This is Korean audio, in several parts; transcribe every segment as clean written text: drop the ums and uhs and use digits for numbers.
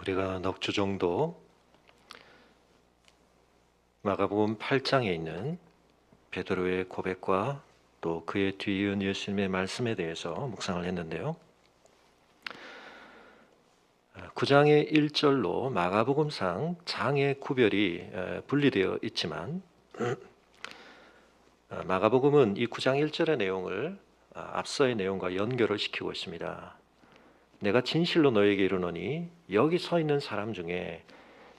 우리가 넉 주 정도 마가복음 8장에 있는 베드로의 고백과 또 그에 뒤이은 예수님의 말씀에 대해서 묵상을 했는데요. 9장의 1절로 마가복음상 장의 구별이 분리되어 있지만 마가복음은 이 9장 1절의 내용을 앞서의 내용과 연결을 시키고 있습니다. 내가 진실로 너에게 이르노니 여기 서 있는 사람 중에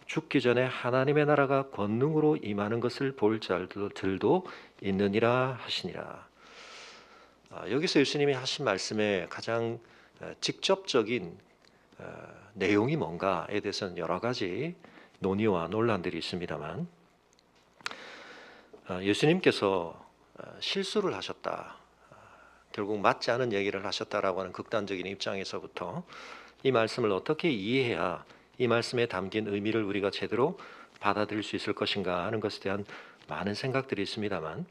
죽기 전에 하나님의 나라가 권능으로 임하는 것을 볼 자들도 있느니라 하시니라. 여기서 예수님이 하신 말씀의 가장 직접적인 내용이 뭔가에 대해서는 여러 가지 논의와 논란들이 있습니다만 예수님께서 실수를 하셨다, 결국 맞지 않은 얘기를 하셨다라고 하는 극단적인 입장에서부터 이 말씀을 어떻게 이해해야 이 말씀에 담긴 의미를 우리가 제대로 받아들일 수 있을 것인가 하는 것에 대한 많은 생각들이 있습니다만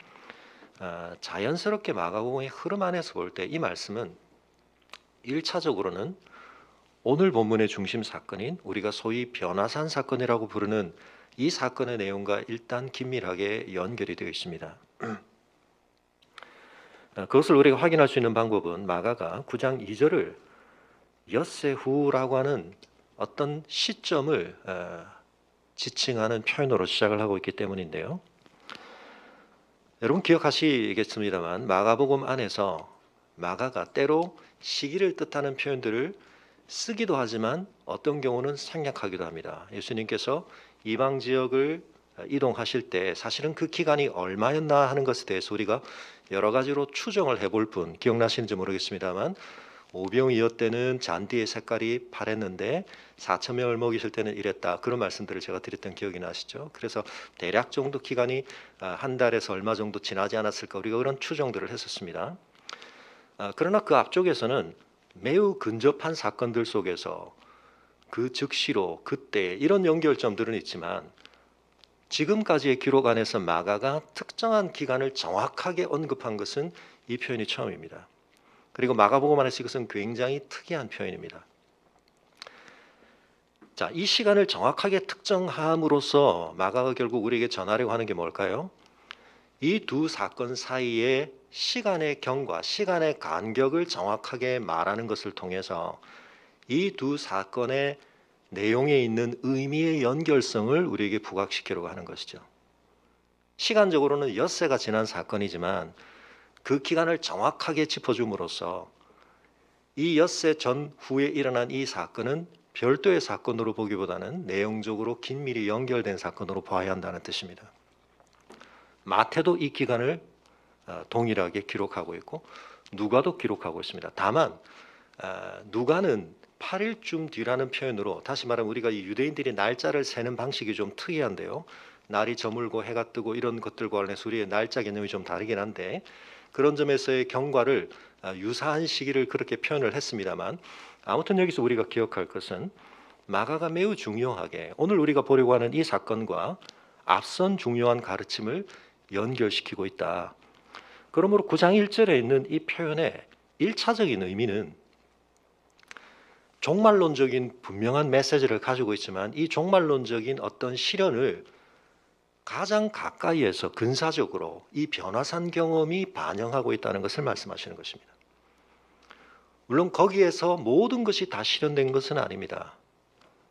자연스럽게 마가복음의 흐름 안에서 볼 때 이 말씀은 1차적으로는 오늘 본문의 중심 사건인 우리가 소위 변화산 사건이라고 부르는 이 사건의 내용과 일단 긴밀하게 연결이 되어 있습니다. 그것을 우리가 확인할 수 있는 방법은 마가가 9장 2절을 엿새 후라고 하는 어떤 시점을 지칭하는 표현으로 시작을 하고 있기 때문인데요. 여러분 기억하시겠습니다만 마가복음 안에서 마가가 때로 시기를 뜻하는 표현들을 쓰기도 하지만 어떤 경우는 생략하기도 합니다. 예수님께서 이방 지역을 이동하실 때 사실은 그 기간이 얼마였나 하는 것에 대해서 우리가 여러 가지로 추정을 해볼 뿐, 기억나시는지 모르겠습니다만 오병이어 때는 잔디의 색깔이 파랬는데 4천 명을 먹이실 때는 이랬다, 그런 말씀들을 제가 드렸던 기억이 나시죠. 그래서 대략 정도 기간이 한 달에서 얼마 정도 지나지 않았을까, 우리가 그런 추정들을 했었습니다. 그러나 그 앞쪽에서는 매우 근접한 사건들 속에서 그 즉시로 그때 이런 연결점들은 있지만 지금까지의 기록 안에서 마가가 특정한 기간을 정확하게 언급한 것은 이 표현이 처음입니다. 그리고 마가복음 안에서 이것은 굉장히 특이한 표현입니다. 자, 이 시간을 정확하게 특정함으로써 마가가 결국 우리에게 전하려고 하는 게 뭘까요? 이 두 사건 사이의 시간의 경과, 시간의 간격을 정확하게 말하는 것을 통해서 이 두 사건의 내용에 있는 의미의 연결성을 우리에게 부각시키려고 하는 것이죠. 시간적으로는 엿새가 지난 사건이지만 그 기간을 정확하게 짚어줌으로써 이 엿새 전후에 일어난 이 사건은 별도의 사건으로 보기보다는 내용적으로 긴밀히 연결된 사건으로 봐야 한다는 뜻입니다. 마태도 이 기간을 동일하게 기록하고 있고 누가도 기록하고 있습니다. 다만 누가는 8일쯤 뒤라는 표현으로, 다시 말하면 우리가 이 유대인들이 날짜를 세는 방식이 좀 특이한데요. 날이 저물고 해가 뜨고 이런 것들과 관련해서 우리의 날짜 개념이 좀 다르긴 한데 그런 점에서의 경과를 유사한 시기를 그렇게 표현을 했습니다만 아무튼 여기서 우리가 기억할 것은 마가가 매우 중요하게 오늘 우리가 보려고 하는 이 사건과 앞선 중요한 가르침을 연결시키고 있다. 그러므로 9장 1절에 있는 이 표현의 1차적인 의미는 종말론적인 분명한 메시지를 가지고 있지만 이 종말론적인 어떤 실현을 가장 가까이에서 근사적으로 이 변화산 경험이 반영하고 있다는 것을 말씀하시는 것입니다. 물론 거기에서 모든 것이 다 실현된 것은 아닙니다.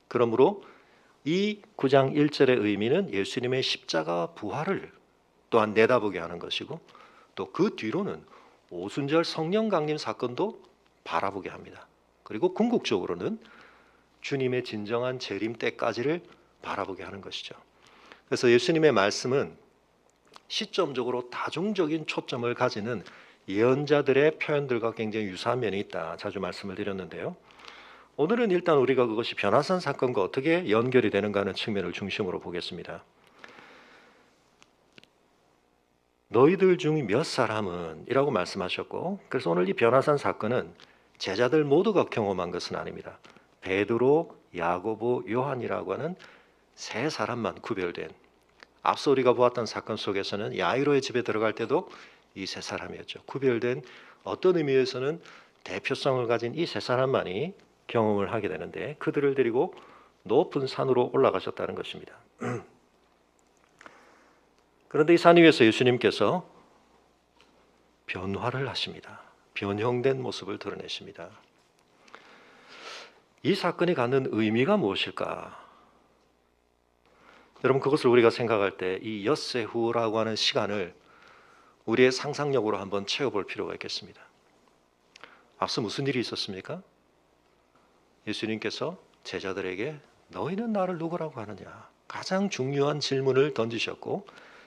그러므로 이 9장 1절의 의미는 예수님의 십자가 부활을 또한 내다보게 하는 것이고 또 그 뒤로는 오순절 성령 강림 사건도 바라보게 합니다. 그리고 궁극적으로는 주님의 진정한 재림 때까지를 바라보게 하는 것이죠. 그래서 예수님의 말씀은 시점적으로 다중적인 초점을 가지는 예언자들의 표현들과 굉장히 유사한 면이 있다, 자주 말씀을 드렸는데요. 오늘은 일단 우리가 그것이 변화산 사건과 어떻게 연결이 되는가 하는 측면을 중심으로 보겠습니다. 너희들 중 몇 사람은 이라고 말씀하셨고, 그래서 오늘 이 변화산 사건은 제자들 모두가 경험한 것은 아닙니다. 베드로, 야고보, 요한이라고 하는 세 사람만 구별된, 앞서 우리가 보았던 사건 속에서는 야이로의 집에 들어갈 때도 이 세 사람이었죠. 구별된, 어떤 의미에서는 대표성을 가진 이 세 사람만이 경험을 하게 되는데 그들을 데리고 높은 산으로 올라가셨다는 것입니다. 그런데 이 산 위에서 예수님께서 변화를 하십니다. 변형된 모습을 드러내십니다. 이 사건이 갖는 의미가 무엇일까? 여러분, 그것을 우리가 생각할 때 이 엿새 후라고 하는 시간을 우리의 상상력으로 한번 채워볼 필요가 있겠습니다. 앞서 무슨 일이 있었습니까? 예수님께서 제자들에게 너희는 나를 누구라고 하느냐? 가장 중요한 질문을 던지셨고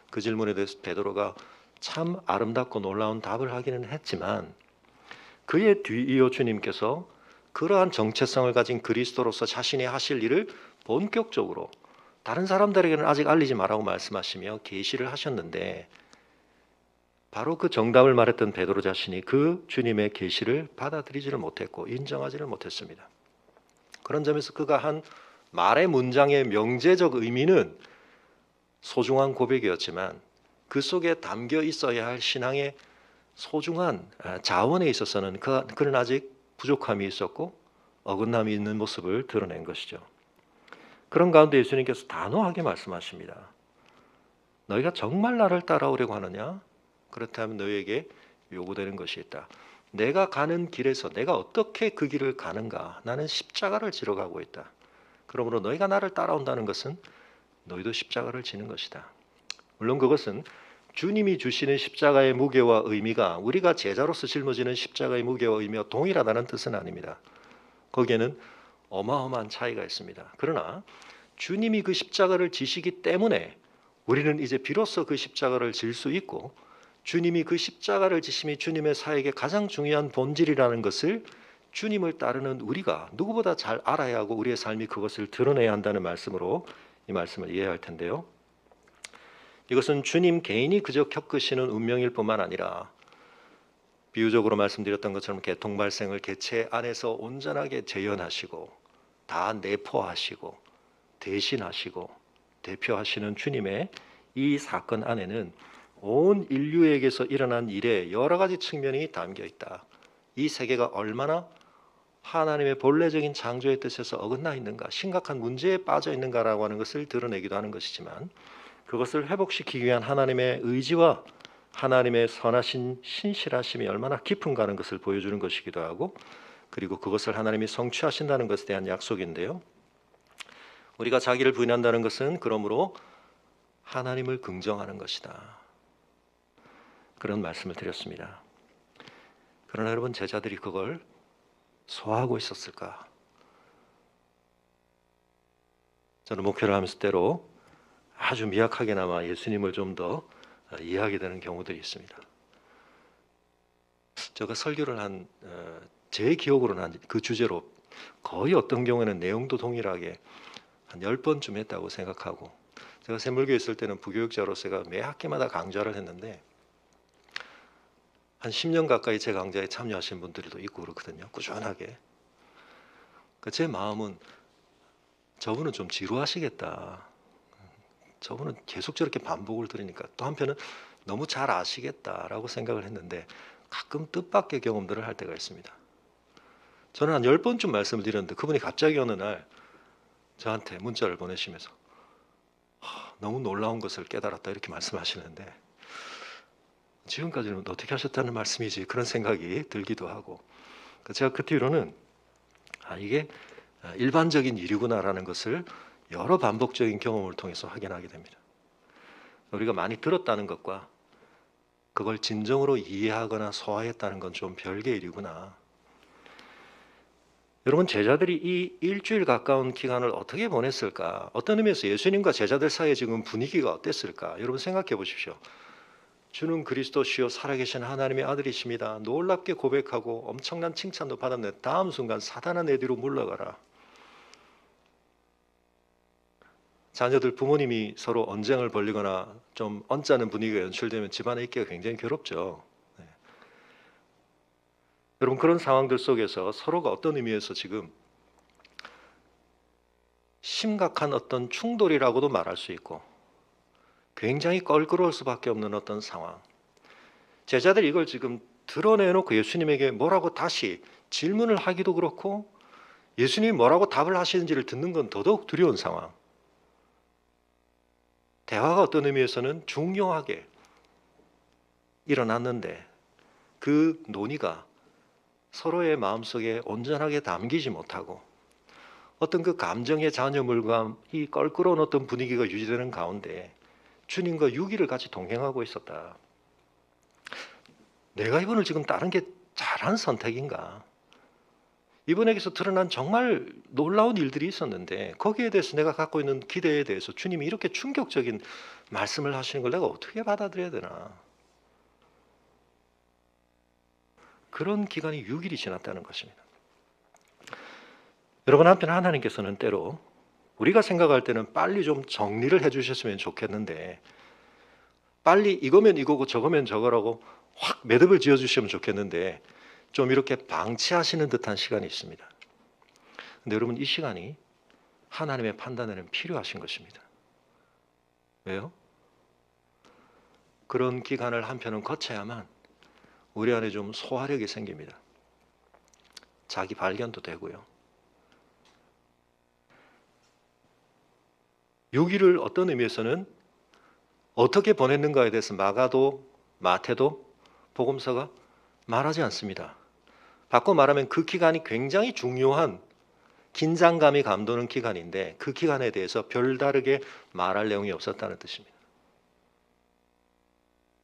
그 질문에 대해서 베드로가 참 아름답고 놀라운 답을 하기는 했지만 그의 뒤이어 주님께서 그러한 정체성을 가진 그리스도로서 자신이 하실 일을 본격적으로 다른 사람들에게는 아직 알리지 말라고 말씀하시며 계시를 하셨는데 바로 그 정답을 말했던 베드로 자신이 그 주님의 계시를 받아들이지를 못했고 인정하지를 못했습니다. 그런 점에서 그가 한 말의 문장의 명제적 의미는 소중한 고백이었지만 그 속에 담겨 있어야 할 신앙의 소중한 자원에 있어서는 그는 아직 부족함이 있었고 어긋남이 있는 모습을 드러낸 것이죠. 그런 가운데 예수님께서 단호하게 말씀하십니다. 너희가 정말 나를 따라오려고 하느냐? 그렇다면 너희에게 요구되는 것이 있다. 내가 가는 길에서 내가 어떻게 그 길을 가는가? 나는 십자가를 지러 가고 있다. 그러므로 너희가 나를 따라온다는 것은 너희도 십자가를 지는 것이다. 물론 그것은 주님이 주시는 십자가의 무게와 의미가 우리가 제자로서 짊어지는 십자가의 무게와 의미와 동일하다는 뜻은 아닙니다. 거기에는 어마어마한 차이가 있습니다. 그러나 주님이 그 십자가를 지시기 때문에 우리는 이제 비로소 그 십자가를 질 수 있고 주님이 그 십자가를 지심이 주님의 사역의 가장 중요한 본질이라는 것을 주님을 따르는 우리가 누구보다 잘 알아야 하고 우리의 삶이 그것을 드러내야 한다는 말씀으로 이 말씀을 이해할 텐데요. 이것은 주님 개인이 그저 겪으시는 운명일 뿐만 아니라 비유적으로 말씀드렸던 것처럼 개통 발생을 개체 안에서 온전하게 재현하시고 다 내포하시고 대신하시고 대표하시는 주님의 이 사건 안에는 온 인류에게서 일어난 일의 여러 가지 측면이 담겨 있다. 이 세계가 얼마나 하나님의 본래적인 창조의 뜻에서 어긋나 있는가, 심각한 문제에 빠져 있는가라고 하는 것을 드러내기도 하는 것이지만 그것을 회복시키기 위한 하나님의 의지와 하나님의 선하신 신실하심이 얼마나 깊은가 하는 것을 보여주는 것이기도 하고 그리고 그것을 하나님이 성취하신다는 것에 대한 약속인데요. 우리가 자기를 부인한다는 것은 그러므로 하나님을 긍정하는 것이다. 그런 말씀을 드렸습니다. 그러나 여러분 제자들이 그걸 소화하고 있었을까? 저는 목회를 하면서 때로 아주 미약하게나마 예수님을 좀 더 이해하게 되는 경우들이 있습니다. 제가 설교를 제 기억으로는 한 그 주제로 거의 어떤 경우에는 내용도 동일하게 한 10번쯤 했다고 생각하고 제가 샘물교에 있을 때는 부교육자로서 제가 매 학기마다 강좌를 했는데 한 10년 가까이 제 강좌에 참여하신 분들도 있고 그렇거든요. 꾸준하게. 제 마음은 저분은 좀 지루하시겠다. 저분은 계속 저렇게 반복을 들으니까 또 한편은 너무 잘 아시겠다라고 생각을 했는데 가끔 뜻밖의 경험들을 할 때가 있습니다. 저는 한 10번쯤 말씀을 드렸는데 그분이 갑자기 어느 날 저한테 문자를 보내시면서 너무 놀라운 것을 깨달았다 이렇게 말씀하시는데 지금까지는 어떻게 하셨다는 말씀이지 그런 생각이 들기도 하고 제가 그 뒤로는 이게 일반적인 일이구나라는 것을 여러 반복적인 경험을 통해서 확인하게 됩니다. 우리가 많이 들었다는 것과 그걸 진정으로 이해하거나 소화했다는 건 좀 별개의 일이구나. 여러분 제자들이 이 일주일 가까운 기간을 어떻게 보냈을까? 어떤 의미에서 예수님과 제자들 사이에 지금 분위기가 어땠을까? 여러분 생각해 보십시오. 주는 그리스도시요 살아계신 하나님의 아들이십니다. 놀랍게 고백하고 엄청난 칭찬도 받았는데 다음 순간 사단아 내 뒤로 물러가라. 자녀들 부모님이 서로 언쟁을 벌리거나 좀 언짢은 분위기가 연출되면 집안에 있기가 굉장히 괴롭죠. 네. 여러분 그런 상황들 속에서 서로가 어떤 의미에서 지금 심각한 어떤 충돌이라고도 말할 수 있고 굉장히 껄끄러울 수밖에 없는 어떤 상황. 제자들이 이걸 지금 드러내놓고 예수님에게 뭐라고 다시 질문을 하기도 그렇고 예수님이 뭐라고 답을 하시는지를 듣는 건 더더욱 두려운 상황. 대화가 어떤 의미에서는 중요하게 일어났는데 그 논의가 서로의 마음속에 온전하게 담기지 못하고 어떤 그 감정의 잔여물과 이 껄끄러운 어떤 분위기가 유지되는 가운데 주님과 유기를 같이 동행하고 있었다. 내가 이분을 지금 따른 게 잘한 선택인가? 이분에게서 드러난 정말 놀라운 일들이 있었는데 거기에 대해서 내가 갖고 있는 기대에 대해서 주님이 이렇게 충격적인 말씀을 하시는 걸 내가 어떻게 받아들여야 되나? 그런 기간이 6일이 지났다는 것입니다. 여러분, 한편 하나님께서는 때로 우리가 생각할 때는 빨리 좀 정리를 해주셨으면 좋겠는데 빨리 이거면 이거고 저거면 저거라고 확 매듭을 지어주시면 좋겠는데 좀 이렇게 방치하시는 듯한 시간이 있습니다. 근데 여러분, 이 시간이 하나님의 판단에는 필요하신 것입니다. 왜요? 그런 기간을 한편은 거쳐야만 우리 안에 좀 소화력이 생깁니다. 자기 발견도 되고요. 6일을 어떤 의미에서는 어떻게 보냈는가에 대해서 마가도 마태도 복음서가 말하지 않습니다. 바꿔 말하면 그 기간이 굉장히 중요한 긴장감이 감도는 기간인데 그 기간에 대해서 별다르게 말할 내용이 없었다는 뜻입니다.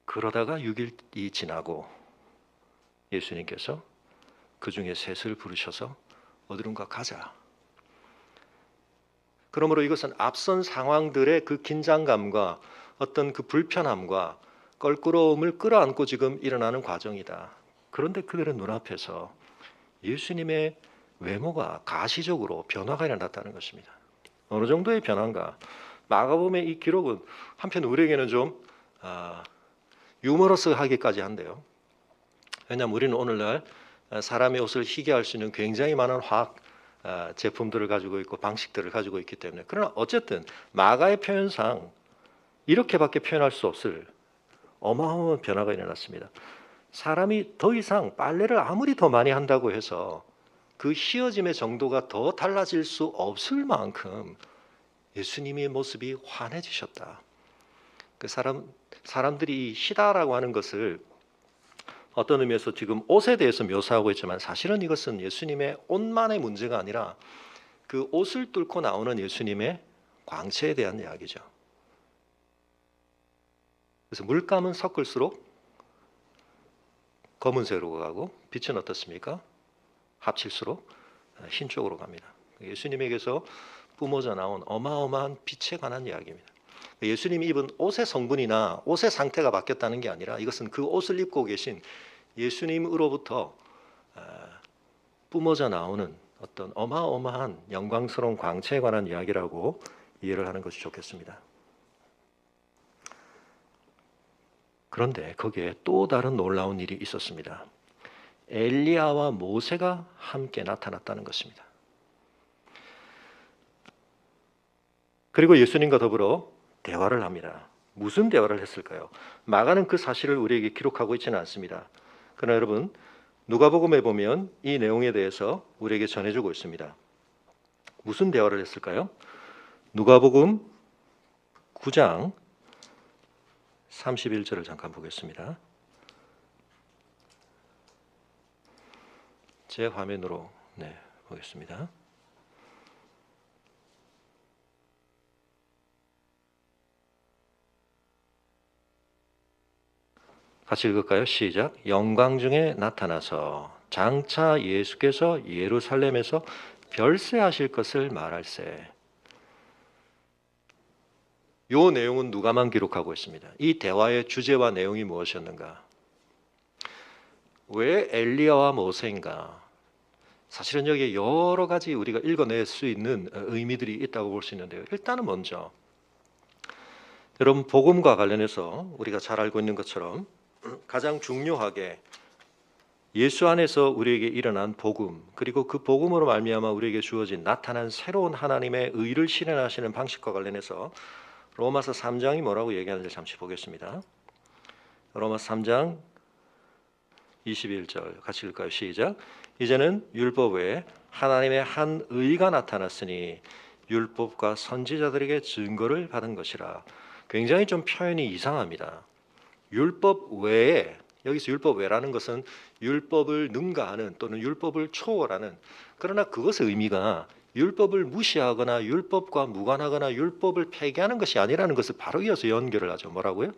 그러다가 6일이 지나고 예수님께서 그 중에 셋을 부르셔서 어디론가 가자. 그러므로 이것은 앞선 상황들의 그 긴장감과 어떤 그 불편함과 껄끄러움을 끌어안고 지금 일어나는 과정이다. 그런데 그들의 눈앞에서 예수님의 외모가 가시적으로 변화가 일어났다는 것입니다. 어느 정도의 변화인가? 마가복음의 이 기록은 한편 우리에게는 좀 유머러스하기까지 한데요. 왜냐하면 우리는 오늘날 사람의 옷을 희게 할 수 있는 굉장히 많은 화학 제품들을 가지고 있고 방식들을 가지고 있기 때문에 그러나 어쨌든 마가의 표현상 이렇게밖에 표현할 수 없을 어마어마한 변화가 일어났습니다. 사람이 더 이상 빨래를 아무리 더 많이 한다고 해서 그 휘어짐의 정도가 더 달라질 수 없을 만큼 예수님의 모습이 환해지셨다. 그 사람들이 희다라고 하는 것을 어떤 의미에서 지금 옷에 대해서 묘사하고 있지만 사실은 이것은 예수님의 옷만의 문제가 아니라 그 옷을 뚫고 나오는 예수님의 광채에 대한 이야기죠. 그래서 물감은 섞을수록 검은색으로 가고 빛은 어떻습니까? 합칠수록 흰 쪽으로 갑니다. 예수님에게서 뿜어져 나온 어마어마한 빛에 관한 이야기입니다. 예수님이 입은 옷의 성분이나 옷의 상태가 바뀌었다는 게 아니라 이것은 그 옷을 입고 계신 예수님으로부터 뿜어져 나오는 어떤 어마어마한 영광스러운 광채에 관한 이야기라고 이해를 하는 것이 좋겠습니다. 그런데 거기에 또 다른 놀라운 일이 있었습니다. 엘리야와 모세가 함께 나타났다는 것입니다. 그리고 예수님과 더불어 대화를 합니다. 무슨 대화를 했을까요? 마가는 그 사실을 우리에게 기록하고 있지는 않습니다. 그러나 여러분, 누가복음에 보면 이 내용에 대해서 우리에게 전해주고 있습니다. 무슨 대화를 했을까요? 누가복음 9장 31절을 잠깐 보겠습니다. 제 화면으로 보겠습니다. 같이 읽을까요? 시작. 영광 중에 나타나서 장차 예수께서 예루살렘에서 별세하실 것을 말할세. 이 내용은 누가만 기록하고 있습니다. 이 대화의 주제와 내용이 무엇이었는가? 왜 엘리야와 모세인가? 사실은 여기에 여러 가지 우리가 읽어낼 수 있는 의미들이 있다고 볼 수 있는데요. 일단은 먼저 여러분, 복음과 관련해서 우리가 잘 알고 있는 것처럼 가장 중요하게 예수 안에서 우리에게 일어난 복음, 그리고 그 복음으로 말미암아 우리에게 주어진 나타난 새로운 하나님의 의를 실현하시는 방식과 관련해서 로마서 3장이 뭐라고 얘기하는지 잠시 보겠습니다. 로마서 3장 21절 같이 읽을까요? 시작. 이제는 율법 외에 하나님의 한 의가 나타났으니 율법과 선지자들에게 증거를 받은 것이라. 굉장히 좀 표현이 이상합니다. 율법 외에, 여기서 율법 외라는 것은 율법을 능가하는 또는 율법을 초월하는, 그러나 그것의 의미가 율법을 무시하거나 율법과 무관하거나 율법을 폐기하는 것이 아니라는 것을 바로 이어서 연결을 하죠. 뭐라고요?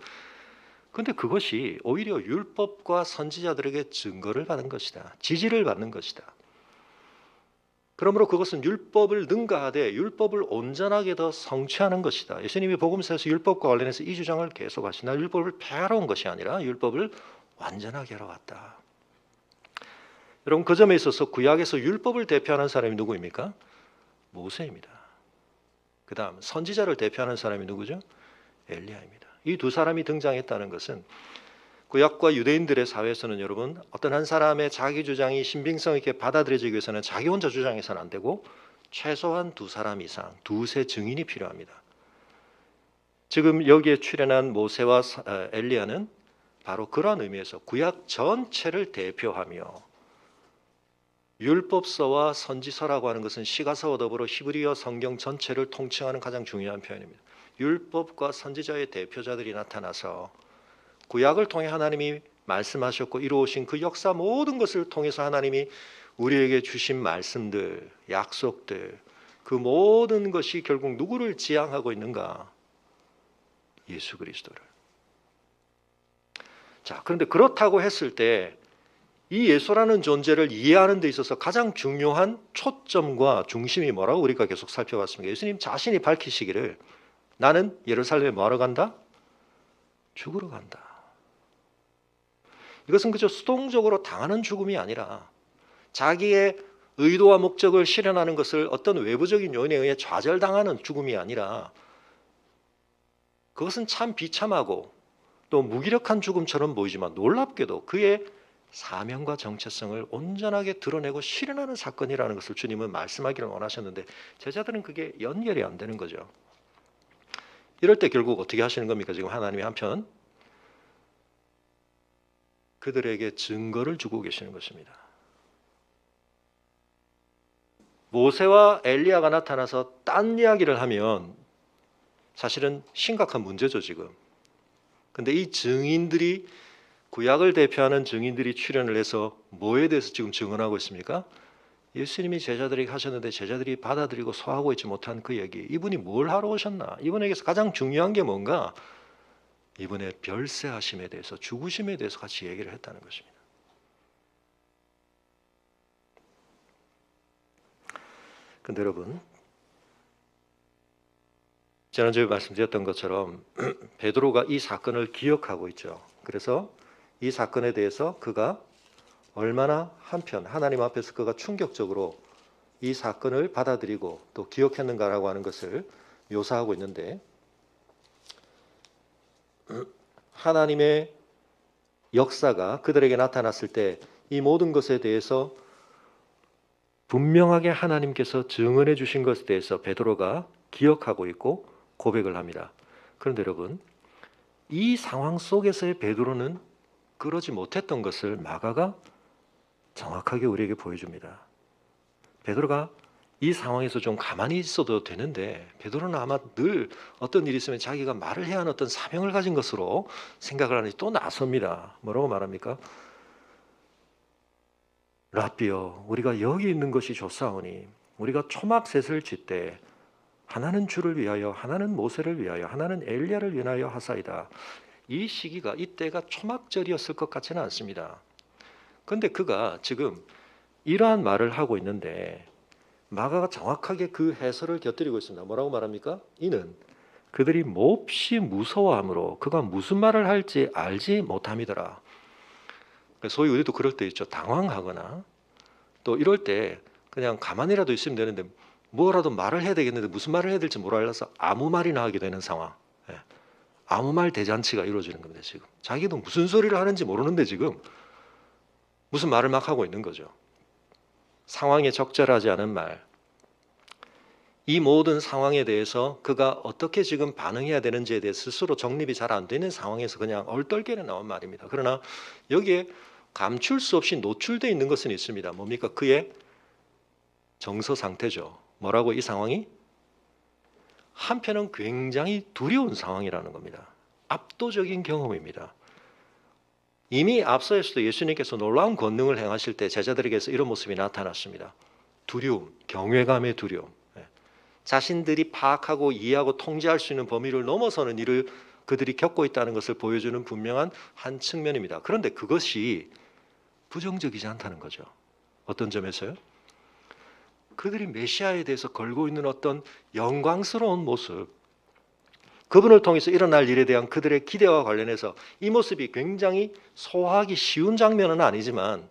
근데 그것이 오히려 율법과 선지자들에게 증거를 받은 것이다. 지지를 받는 것이다. 그러므로 그것은 율법을 능가하되 율법을 온전하게 더 성취하는 것이다. 예수님이 복음서에서 율법과 관련해서 이 주장을 계속 하시나 율법을 폐하러 온 것이 아니라 율법을 완전하게 하러 왔다. 여러분, 그 점에 있어서 구약에서 율법을 대표하는 사람이 누구입니까? 모세입니다. 그 다음 선지자를 대표하는 사람이 누구죠? 엘리야입니다. 이 두 사람이 등장했다는 것은 구약과 유대인들의 사회에서는 여러분, 어떤 한 사람의 자기 주장이 신빙성 있게 받아들여지기 위해서는 자기 혼자 주장해서는 안 되고 최소한 두 사람 이상, 두세 증인이 필요합니다. 지금 여기에 출연한 모세와 엘리야는 바로 그러한 의미에서 구약 전체를 대표하며, 율법서와 선지서라고 하는 것은 시가서와 더불어 히브리어 성경 전체를 통칭하는 가장 중요한 표현입니다. 율법과 선지자의 대표자들이 나타나서 구약을 통해 하나님이 말씀하셨고 이루어오신 그 역사 모든 것을 통해서 하나님이 우리에게 주신 말씀들, 약속들, 그 모든 것이 결국 누구를 지향하고 있는가? 예수 그리스도를. 자, 그런데 그렇다고 했을 때 이 예수라는 존재를 이해하는 데 있어서 가장 중요한 초점과 중심이 뭐라고 우리가 계속 살펴봤습니다. 예수님 자신이 밝히시기를 나는 예루살렘에 뭐하러 간다? 죽으러 간다. 이것은 그저 수동적으로 당하는 죽음이 아니라 자기의 의도와 목적을 실현하는 것을 어떤 외부적인 요인에 의해 좌절당하는 죽음이 아니라, 그것은 참 비참하고 또 무기력한 죽음처럼 보이지만 놀랍게도 그의 사명과 정체성을 온전하게 드러내고 실현하는 사건이라는 것을 주님은 말씀하기를 원하셨는데 제자들은 그게 연결이 안 되는 거죠. 이럴 때 결국 어떻게 하시는 겁니까? 지금 하나님이 한편 그들에게 증거를 주고 계시는 것입니다. 모세와 엘리야가 나타나서 딴 이야기를 하면 사실은 심각한 문제죠, 지금. 근데 이 증인들이, 구약을 대표하는 증인들이 출연을 해서 뭐에 대해서 지금 증언하고 있습니까? 예수님이 제자들에게 하셨는데 제자들이 받아들이고 소화하고 있지 못한 그 얘기. 이분이 뭘 하러 오셨나? 이분에게서 가장 중요한 게 뭔가? 이분의 별세하심에 대해서, 죽으심에 대해서 같이 얘기를 했다는 것입니다. 근데 여러분, 지난주에 말씀드렸던 것처럼 베드로가 이 사건을 기억하고 있죠. 그래서 이 사건에 대해서 그가 얼마나 한편 하나님 앞에서 그가 충격적으로 이 사건을 받아들이고 또 기억했는가라고 하는 것을 묘사하고 있는데, 하나님의 역사가 그들에게 나타났을 때 이 모든 것에 대해서 분명하게 하나님께서 증언해 주신 것에 대해서 베드로가 기억하고 있고 고백을 합니다. 그런데 여러분, 이 상황 속에서의 베드로는 그러지 못했던 것을 마가가 정확하게 우리에게 보여줍니다. 베드로가 이 상황에서 좀 가만히 있어도 되는데 베드로는 아마 늘 어떤 일이 있으면 자기가 말을 해야 하는 어떤 사명을 가진 것으로 생각을 하니 또 나섭니다. 뭐라고 말합니까? 라비여, 우리가 여기 있는 것이 좋사오니 우리가 초막셋을 짓되 하나는 주를 위하여, 하나는 모세를 위하여, 하나는 엘리야를 위하여 하사이다. 이 시기가, 이때가 초막절이었을 것 같지는 않습니다. 그런데 그가 지금 이러한 말을 하고 있는데 마가가 정확하게 그 해설을 곁들이고 있습니다. 뭐라고 말합니까? 이는 그들이 몹시 무서워함으로 그가 무슨 말을 할지 알지 못함이더라. 소위 우리도 그럴 때 있죠. 당황하거나 또 이럴 때 그냥 가만히라도 있으면 되는데 뭐라도 말을 해야 되겠는데 무슨 말을 해야 될지 몰라서 아무 말이나 하게 되는 상황. 아무 말 대잔치가 이루어지는 겁니다. 지금 자기도 무슨 소리를 하는지 모르는데 지금 무슨 말을 막 하고 있는 거죠. 상황에 적절하지 않은 말. 이 모든 상황에 대해서 그가 어떻게 지금 반응해야 되는지에 대해 스스로 정립이 잘 안 되는 상황에서 그냥 얼떨결에 나온 말입니다. 그러나 여기에 감출 수 없이 노출되어 있는 것은 있습니다. 뭡니까? 그의 정서 상태죠. 뭐라고 이 상황이? 한편은 굉장히 두려운 상황이라는 겁니다. 압도적인 경험입니다. 이미 앞서에서도 예수님께서 놀라운 권능을 행하실 때 제자들에게서 이런 모습이 나타났습니다. 두려움, 경외감의 두려움. 자신들이 파악하고 이해하고 통제할 수 있는 범위를 넘어서는 일을 그들이 겪고 있다는 것을 보여주는 분명한 한 측면입니다. 그런데 그것이 부정적이지 않다는 거죠. 어떤 점에서요? 그들이 메시아에 대해서 걸고 있는 어떤 영광스러운 모습, 그분을 통해서 일어날 일에 대한 그들의 기대와 관련해서 이 모습이 굉장히 소화하기 쉬운 장면은 아니지만,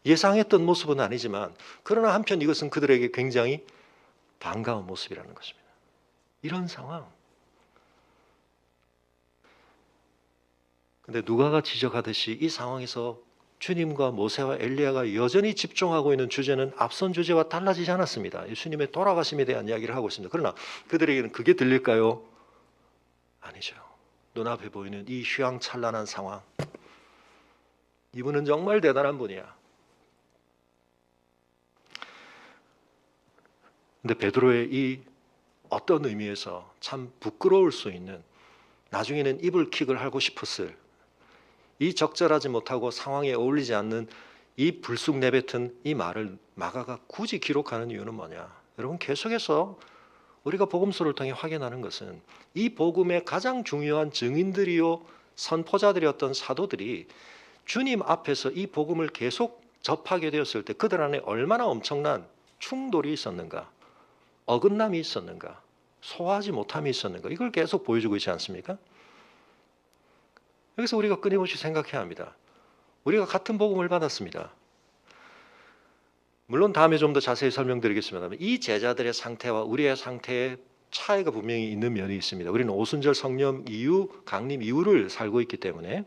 예상했던 모습은 아니지만, 그러나 한편 이것은 그들에게 굉장히 반가운 모습이라는 것입니다. 이런 상황. 근데 누가가 지적하듯이 이 상황에서 주님과 모세와 엘리야가 여전히 집중하고 있는 주제는 앞선 주제와 달라지지 않았습니다. 예수님의 돌아가심에 대한 이야기를 하고 있습니다. 그러나 그들에게는 그게 들릴까요? 아니죠. 눈앞에 보이는 이 휘황찬란한 상황. 이분은 정말 대단한 분이야. 근데 베드로의 이 어떤 의미에서 참 부끄러울 수 있는, 나중에는 이불킥을 하고 싶었을 이 적절하지 못하고 상황에 어울리지 않는 이 불쑥 내뱉은 이 말을 마가가 굳이 기록하는 이유는 뭐냐? 여러분, 계속해서 우리가 복음서를 통해 확인하는 것은 이 복음의 가장 중요한 증인들이요 선포자들이었던 사도들이 주님 앞에서 이 복음을 계속 접하게 되었을 때 그들 안에 얼마나 엄청난 충돌이 있었는가, 어긋남이 있었는가, 소화하지 못함이 있었는가, 이걸 계속 보여주고 있지 않습니까? 여기서 우리가 끊임없이 생각해야 합니다. 우리가 같은 복음을 받았습니다. 물론 다음에 좀 더 자세히 설명드리겠습니다만 이 제자들의 상태와 우리의 상태에 차이가 분명히 있는 면이 있습니다. 우리는 오순절 성령 이후, 강림 이후를 살고 있기 때문에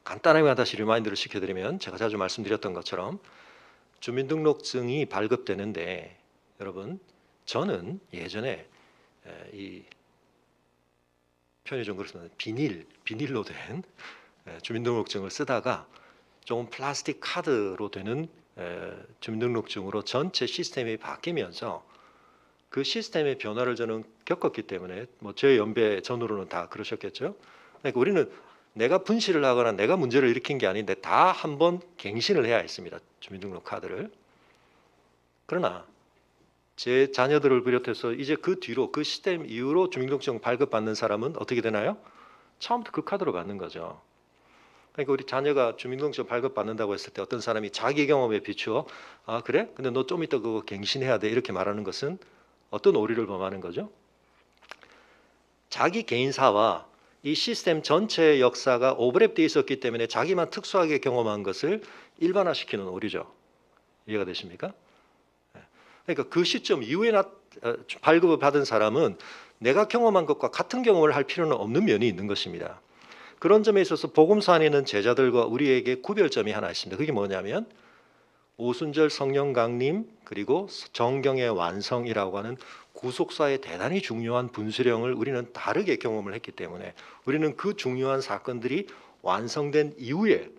간단하게 다시 리마인드를 시켜드리면, 제가 자주 말씀드렸던 것처럼 주민등록증이 발급되는데, 여러분, 저는 예전에 이 표현이 좀 그렇습니다. 비닐로 된 주민등록증을 쓰다가 조금 플라스틱 카드로 되는 주민등록증으로 전체 시스템이 바뀌면서 그 시스템의 변화를 저는 겪었기 때문에, 뭐 제 연배 전후로는 다 그러셨겠죠. 그러니까 우리는 내가 분실을 하거나 내가 문제를 일으킨 게 아닌데 다 한번 갱신을 해야 했습니다. 주민등록 카드를. 그러나 제 자녀들을 비롯해서 이제 그 뒤로 그 시스템 이후로 주민등록증 발급받는 사람은 어떻게 되나요? 처음부터 그 카드로 받는 거죠. 그러니까 우리 자녀가 주민등록증 발급받는다고 했을 때 어떤 사람이 자기 경험에 비추어 아 그래? 근데 너 좀 이따 그거 갱신해야 돼 이렇게 말하는 것은 어떤 오리를 범하는 거죠? 자기 개인사와 이 시스템 전체의 역사가 오버랩되어 있었기 때문에 자기만 특수하게 경험한 것을 일반화시키는 오리죠. 이해가 되십니까? 그러니까 그 시점 이후에 발급을 받은 사람은 내가 경험한 것과 같은 경험을 할 필요는 없는 면이 있는 것입니다. 그런 점에 있어서 복음서 안에 있는 제자들과 우리에게 구별점이 하나 있습니다. 그게 뭐냐면 오순절 성령 강림 그리고 정경의 완성이라고 하는 구속사의 대단히 중요한 분수령을 우리는 다르게 경험을 했기 때문에 우리는 그 중요한 사건들이 완성된 이후에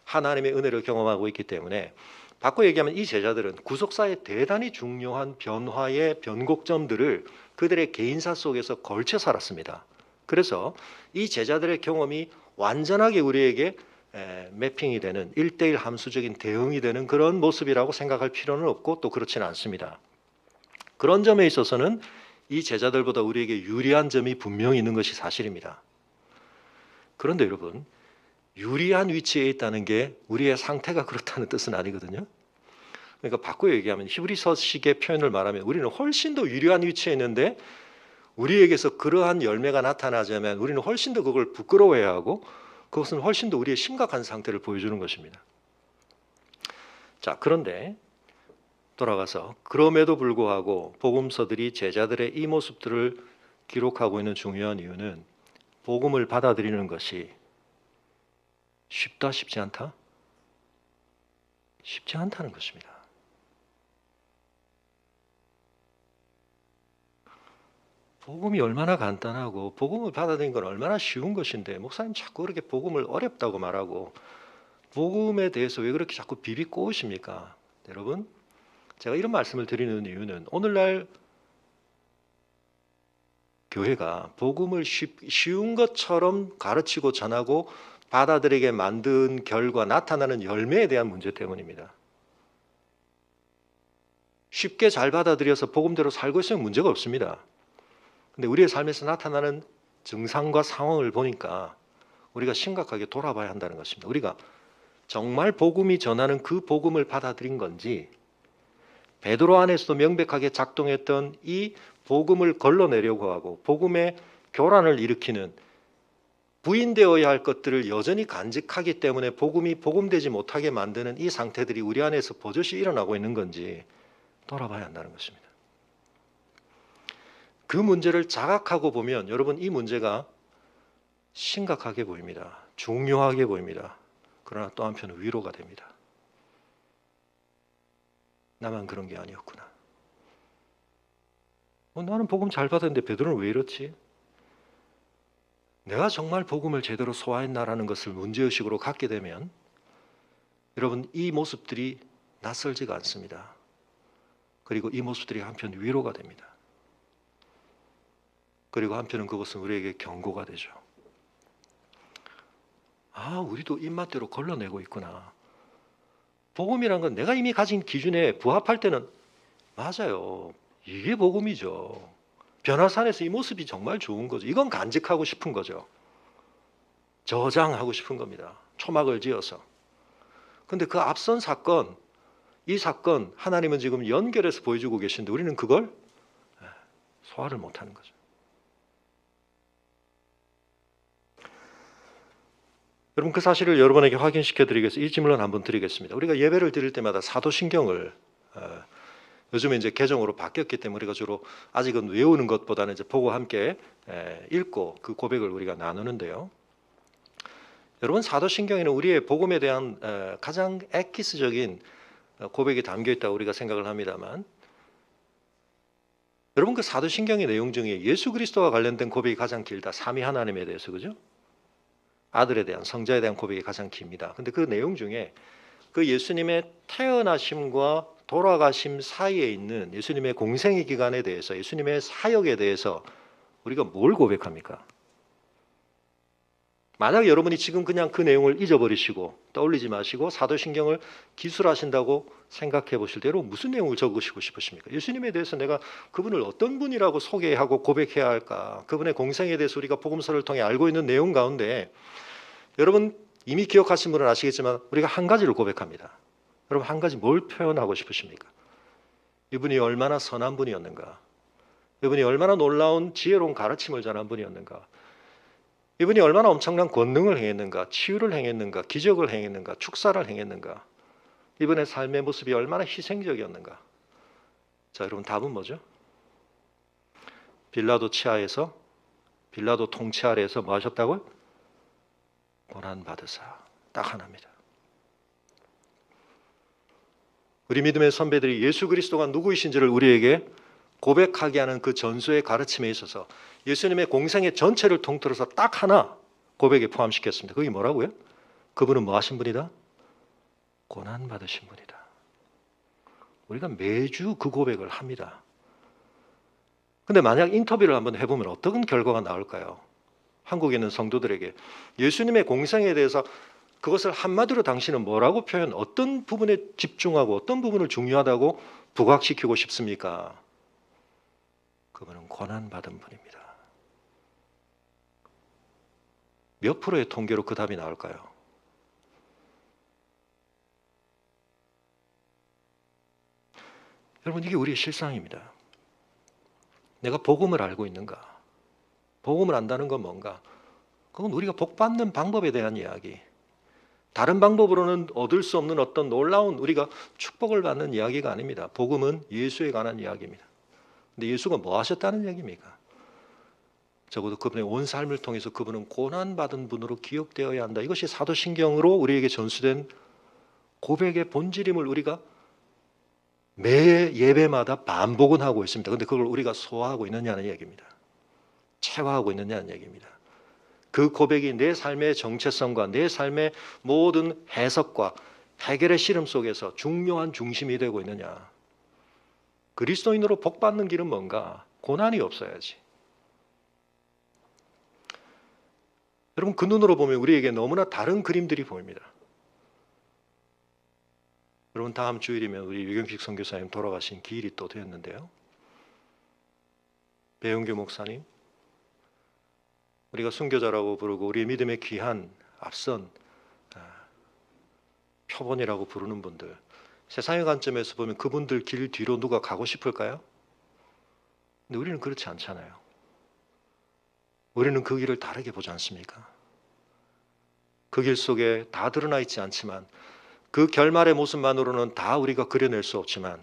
하나님의 은혜를 경험하고 있기 때문에, 바꿔 얘기하면 이 제자들은 구속사의 대단히 중요한 변화의 변곡점들을 그들의 개인사 속에서 걸쳐 살았습니다. 그래서 이 제자들의 경험이 완전하게 우리에게 매핑이 되는 1:1 함수적인 대응이 되는 그런 모습이라고 생각할 필요는 없고 또 그렇지는 않습니다. 그런 점에 있어서는 이 제자들보다 우리에게 유리한 점이 분명히 있는 것이 사실입니다. 그런데 여러분, 유리한 위치에 있다는 게 우리의 상태가 그렇다는 뜻은 아니거든요. 그러니까 바꿔 얘기하면 히브리서식의 표현을 말하면 우리는 훨씬 더 유리한 위치에 있는데 우리에게서 그러한 열매가 나타나자면 우리는 훨씬 더 그걸 부끄러워해야 하고 그것은 훨씬 더 우리의 심각한 상태를 보여주는 것입니다. 자, 그런데 돌아가서 그럼에도 불구하고 복음서들이 제자들의 이 모습들을 기록하고 있는 중요한 이유는 복음을 받아들이는 것이 쉽다, 쉽지 않다? 쉽지 않다는 것입니다. 복음이 얼마나 간단하고 복음을 받아들이는 건 얼마나 쉬운 것인데 목사님 자꾸 그렇게 복음을 어렵다고 말하고 복음에 대해서 왜 그렇게 자꾸 비비꼬으십니까? 여러분, 제가 이런 말씀을 드리는 이유는 오늘날 교회가 복음을 쉬운 것처럼 가르치고 전하고 받아들이게 만든 결과 나타나는 열매에 대한 문제 때문입니다. 쉽게 잘 받아들여서 복음대로 살고 있으면 문제가 없습니다. 근데 우리의 삶에서 나타나는 증상과 상황을 보니까 우리가 심각하게 돌아봐야 한다는 것입니다. 우리가 정말 복음이 전하는 그 복음을 받아들인 건지, 베드로 안에서도 명백하게 작동했던 이 복음을 걸러내려고 하고 복음의 교란을 일으키는 부인되어야 할 것들을 여전히 간직하기 때문에 복음이 복음되지 못하게 만드는 이 상태들이 우리 안에서 버젓이 일어나고 있는 건지 돌아봐야 한다는 것입니다. 그 문제를 자각하고 보면 여러분, 이 문제가 심각하게 보입니다. 중요하게 보입니다. 그러나 또 한편은 위로가 됩니다. 나만 그런 게 아니었구나. 나는 복음 잘 받았는데 베드로는 왜 이렇지? 내가 정말 복음을 제대로 소화했나라는 것을 문제의식으로 갖게 되면 여러분, 이 모습들이 낯설지가 않습니다. 그리고 이 모습들이 한편 위로가 됩니다. 그리고 한편은 그것은 우리에게 경고가 되죠. 우리도 입맛대로 걸러내고 있구나. 복음이란 건 내가 이미 가진 기준에 부합할 때는 맞아요. 이게 복음이죠. 변화산에서 이 모습이 정말 좋은 거죠. 이건 간직하고 싶은 거죠. 저장하고 싶은 겁니다. 초막을 지어서. 근데 그 앞선 사건, 이 사건 하나님은 지금 연결해서 보여주고 계신데 우리는 그걸 소화를 못하는 거죠. 여러분, 그 사실을 여러분에게 확인시켜 드리기 위해서 이 질문을 한번 드리겠습니다. 우리가 예배를 드릴 때마다 사도신경을 요즘에 이제 개정으로 바뀌었기 때문에 우리가 주로 아직은 외우는 것보다는 이제 보고 함께 읽고 그 고백을 우리가 나누는데요. 여러분, 사도신경에는 우리의 복음에 대한 가장 엑기스적인 고백이 담겨 있다고 우리가 생각을 합니다만, 여러분, 그 사도신경의 내용 중에 예수 그리스도와 관련된 고백이 가장 길다. 삼위 하나님에 대해서, 그죠? 아들에 대한, 성자에 대한 고백이 가장 깁니다. 근데 그 내용 중에 그 예수님의 태어나심과 돌아가심 사이에 있는 예수님의 공생의 기간에 대해서, 예수님의 사역에 대해서 우리가 뭘 고백합니까? 만약 여러분이 지금 그냥 그 내용을 잊어버리시고 떠올리지 마시고 사도신경을 기술하신다고 생각해 보실 때 여러분, 무슨 내용을 적으시고 싶으십니까? 예수님에 대해서 내가 그분을 어떤 분이라고 소개하고 고백해야 할까? 그분의 공생에 대해서 우리가 복음서를 통해 알고 있는 내용 가운데 여러분, 이미 기억하신 분은 아시겠지만 우리가 한 가지를 고백합니다. 여러분, 한 가지 뭘 표현하고 싶으십니까? 이분이 얼마나 선한 분이었는가? 이분이 얼마나 놀라운 지혜로운 가르침을 전한 분이었는가? 이분이 얼마나 엄청난 권능을 행했는가? 치유를 행했는가? 기적을 행했는가? 축사를 행했는가? 이분의 삶의 모습이 얼마나 희생적이었는가? 자, 여러분, 답은 뭐죠? 빌라도 치하에서, 빌라도 통치 아래에서 뭐 하셨다고요? 고난받으사. 딱 하나입니다. 우리 믿음의 선배들이 예수 그리스도가 누구이신지를 우리에게 고백하게 하는 그 전수의 가르침에 있어서 예수님의 공생의 전체를 통틀어서 딱 하나 고백에 포함시켰습니다. 그게 뭐라고요? 그분은 뭐 하신 분이다? 고난받으신 분이다. 우리가 매주 그 고백을 합니다. 근데 만약 인터뷰를 한번 해보면 어떤 결과가 나올까요? 한국에 있는 성도들에게 예수님의 공생에 대해서 그것을 한마디로 당신은 뭐라고 표현, 어떤 부분에 집중하고 어떤 부분을 중요하다고 부각시키고 싶습니까? 그분은 고난받은 분입니다. 몇 프로의 통계로 그 답이 나올까요? 여러분, 이게 우리의 실상입니다. 내가 복음을 알고 있는가? 복음을 안다는 건 뭔가? 그건 우리가 복 받는 방법에 대한 이야기. 다른 방법으로는 얻을 수 없는 어떤 놀라운 우리가 축복을 받는 이야기가 아닙니다. 복음은 예수에 관한 이야기입니다. 근데 예수가 뭐 하셨다는 얘기입니까? 적어도 그분의 온 삶을 통해서 그분은 고난받은 분으로 기억되어야 한다. 이것이 사도신경으로 우리에게 전수된 고백의 본질임을 우리가 매 예배마다 반복은 하고 있습니다. 그런데 그걸 우리가 소화하고 있느냐는 얘기입니다. 체화하고 있느냐는 얘기입니다. 그 고백이 내 삶의 정체성과 내 삶의 모든 해석과 해결의 씨름 속에서 중요한 중심이 되고 있느냐? 그리스도인으로 복받는 길은 뭔가? 고난이 없어야지. 여러분, 그 눈으로 보면 우리에게 너무나 다른 그림들이 보입니다. 여러분, 다음 주일이면 우리 유경식 선교사님 돌아가신 기일이 또 되었는데요. 배용규 목사님, 우리가 순교자라고 부르고 우리의 믿음의 귀한 앞선 표본이라고 부르는 분들, 세상의 관점에서 보면 그분들 길 뒤로 누가 가고 싶을까요? 근데 우리는 그렇지 않잖아요. 우리는 그 길을 다르게 보지 않습니까? 그 길 속에 다 드러나 있지 않지만 그 결말의 모습만으로는 다 우리가 그려낼 수 없지만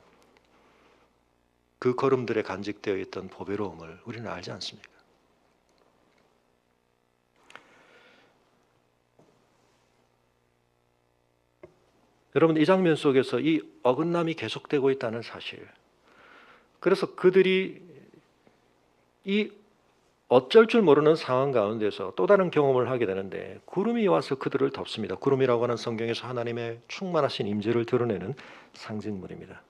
그 걸음들에 간직되어 있던 보배로움을 우리는 알지 않습니까? 여러분, 이 장면 속에서 이 어긋남이 계속되고 있다는 사실, 그래서 그들이 이 어쩔 줄 모르는 상황 가운데서 또 다른 경험을 하게 되는데 구름이 와서 그들을 덮습니다. 구름이라고 하는 성경에서 하나님의 충만하신 임재를 드러내는 상징물입니다.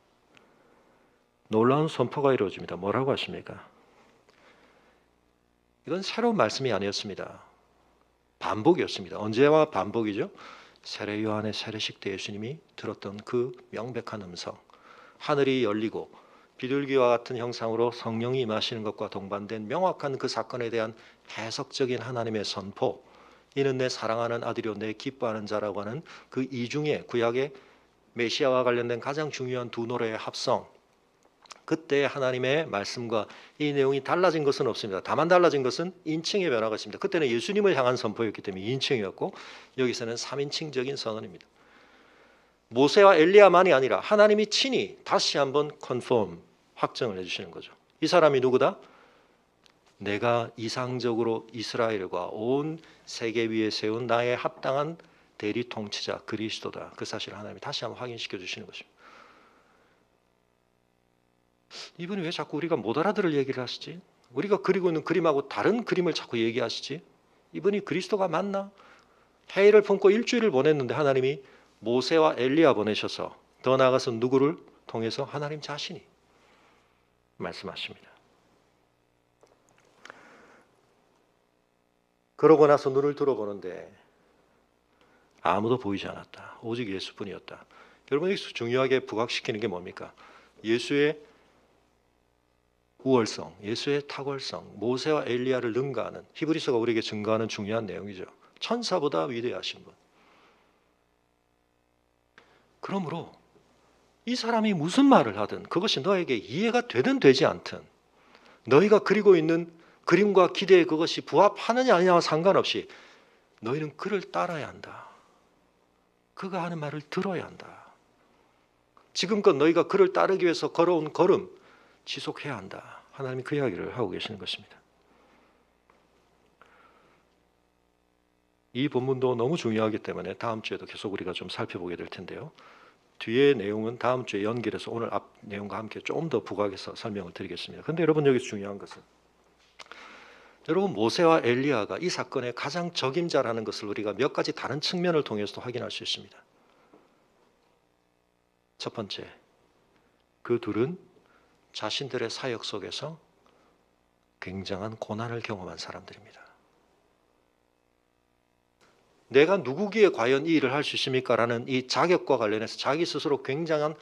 놀라운 선포가 이루어집니다. 뭐라고 하십니까? 이건 새로운 말씀이 아니었습니다. 반복이었습니다. 언제와 반복이죠? 세례 요한의 세례식 때 예수님이 들었던 그 명백한 음성, 하늘이 열리고 비둘기와 같은 형상으로 성령이 임하시는 것과 동반된 명확한 그 사건에 대한 해석적인 하나님의 선포, 이는 내 사랑하는 아들이요 내 기뻐하는 자라고 하는 그 이중에 구약의 메시아와 관련된 가장 중요한 두 노래의 합성, 그때 하나님의 말씀과 이 내용이 달라진 것은 없습니다. 다만 달라진 것은 인칭의 변화가 있습니다. 그때는 예수님을 향한 선포였기 때문에 인칭이었고 여기서는 3인칭적인 선언입니다. 모세와 엘리야만이 아니라 하나님이 친히 다시 한번 컨펌, 확정을 해주시는 거죠. 이 사람이 누구다? 내가 이상적으로 이스라엘과 온 세계 위에 세운 나의 합당한 대리 통치자 그리스도다. 그 사실을 하나님이 다시 한번 확인시켜 주시는 것입니다. 이분이 왜 자꾸 우리가 못 알아들을 얘기를 하시지? 우리가 그리고 있는 그림하고 다른 그림을 자꾸 얘기하시지? 이분이 그리스도가 맞나? 회의를 품고 일주일을 보냈는데 하나님이 모세와 엘리야 보내셔서 더 나아가서 누구를 통해서 하나님 자신이 말씀하십니다. 그러고 나서 눈을 들어보는데 아무도 보이지 않았다. 오직 예수뿐이었다. 여러분, 여기서 중요하게 부각시키는 게 뭡니까? 예수의 우월성, 예수의 탁월성, 모세와 엘리야를 능가하는, 히브리서가 우리에게 증거하는 중요한 내용이죠. 천사보다 위대하신 분. 그러므로 이 사람이 무슨 말을 하든 그것이 너에게 이해가 되든 되지 않든 너희가 그리고 있는 그림과 기대에 그것이 부합하느냐 아니냐와 상관없이 너희는 그를 따라야 한다. 그가 하는 말을 들어야 한다. 지금껏 너희가 그를 따르기 위해서 걸어온 걸음 지속해야 한다. 하나님이 그 이야기를 하고 계시는 것입니다. 이 본문도 너무 중요하기 때문에 다음 주에도 계속 우리가 좀 살펴보게 될 텐데요. 뒤의 내용은 다음 주에 연결해서 오늘 앞 내용과 함께 좀 더 부각해서 설명을 드리겠습니다. 그런데 여러분, 여기서 중요한 것은 여러분, 모세와 엘리야가 이 사건의 가장 적임자라는 것을 우리가 몇 가지 다른 측면을 통해서도 확인할 수 있습니다. 첫 번째, 그 둘은 자신들의 사역 속에서 굉장한 고난을 경험한 사람들입니다. 내가 누구기에 과연 이 일을 할 수 있습니까? 라는 이 자격과 관련해서 자기 스스로 굉장한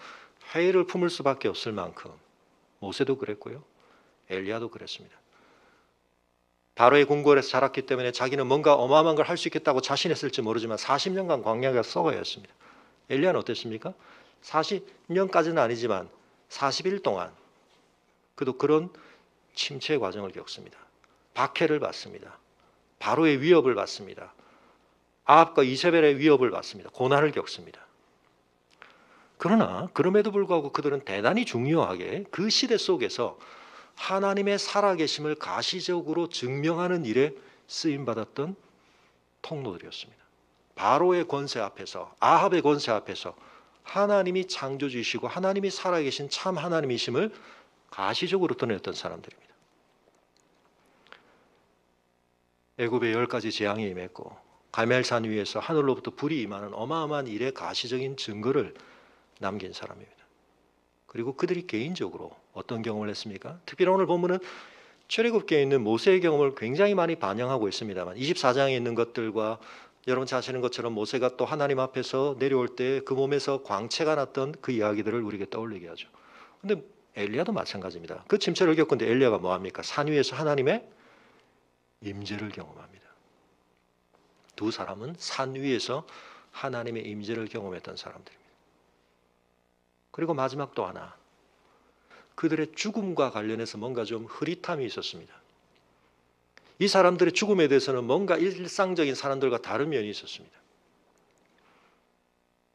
회의를 품을 수밖에 없을 만큼 모세도 그랬고요. 엘리야도 그랬습니다. 바로의 궁궐에서 자랐기 때문에 자기는 뭔가 어마어마한 걸 할 수 있겠다고 자신했을지 모르지만 40년간 광야가 썩어였습니다. 엘리야는 어땠습니까? 40년까지는 아니지만 40일 동안 그도 그런 침체 과정을 겪습니다. 박해를 받습니다. 바로의 위협을 받습니다. 아합과 이세벨의 위협을 받습니다. 고난을 겪습니다. 그러나 그럼에도 불구하고 그들은 대단히 중요하게 그 시대 속에서 하나님의 살아계심을 가시적으로 증명하는 일에 쓰임받았던 통로들이었습니다. 바로의 권세 앞에서, 아합의 권세 앞에서 하나님이 창조주이시고 하나님이 살아계신 참 하나님이심을 가시적으로 드러냈던 사람들입니다. 애굽에 10가지 재앙이 임했고 갈멜산 위에서 하늘로부터 불이 임하는 어마어마한 일의 가시적인 증거를 남긴 사람입니다. 그리고 그들이 개인적으로 어떤 경험을 했습니까? 특별히 오늘 본문은 출애굽기에 있는 모세의 경험을 굉장히 많이 반영하고 있습니다만 24장에 있는 것들과 여러분 잘 아시는 것처럼 모세가 또 하나님 앞에서 내려올 때 그 몸에서 광채가 났던 그 이야기들을 우리에게 떠올리게 하죠. 근데 엘리야도 마찬가지입니다. 그 침체를 겪은데 엘리야가 뭐합니까? 산 위에서 하나님의 임재를 경험합니다. 두 사람은 산 위에서 하나님의 임재를 경험했던 사람들입니다. 그리고 마지막 또 하나, 그들의 죽음과 관련해서 뭔가 좀 흐릿함이 있었습니다. 이 사람들의 죽음에 대해서는 뭔가 일상적인 사람들과 다른 면이 있었습니다.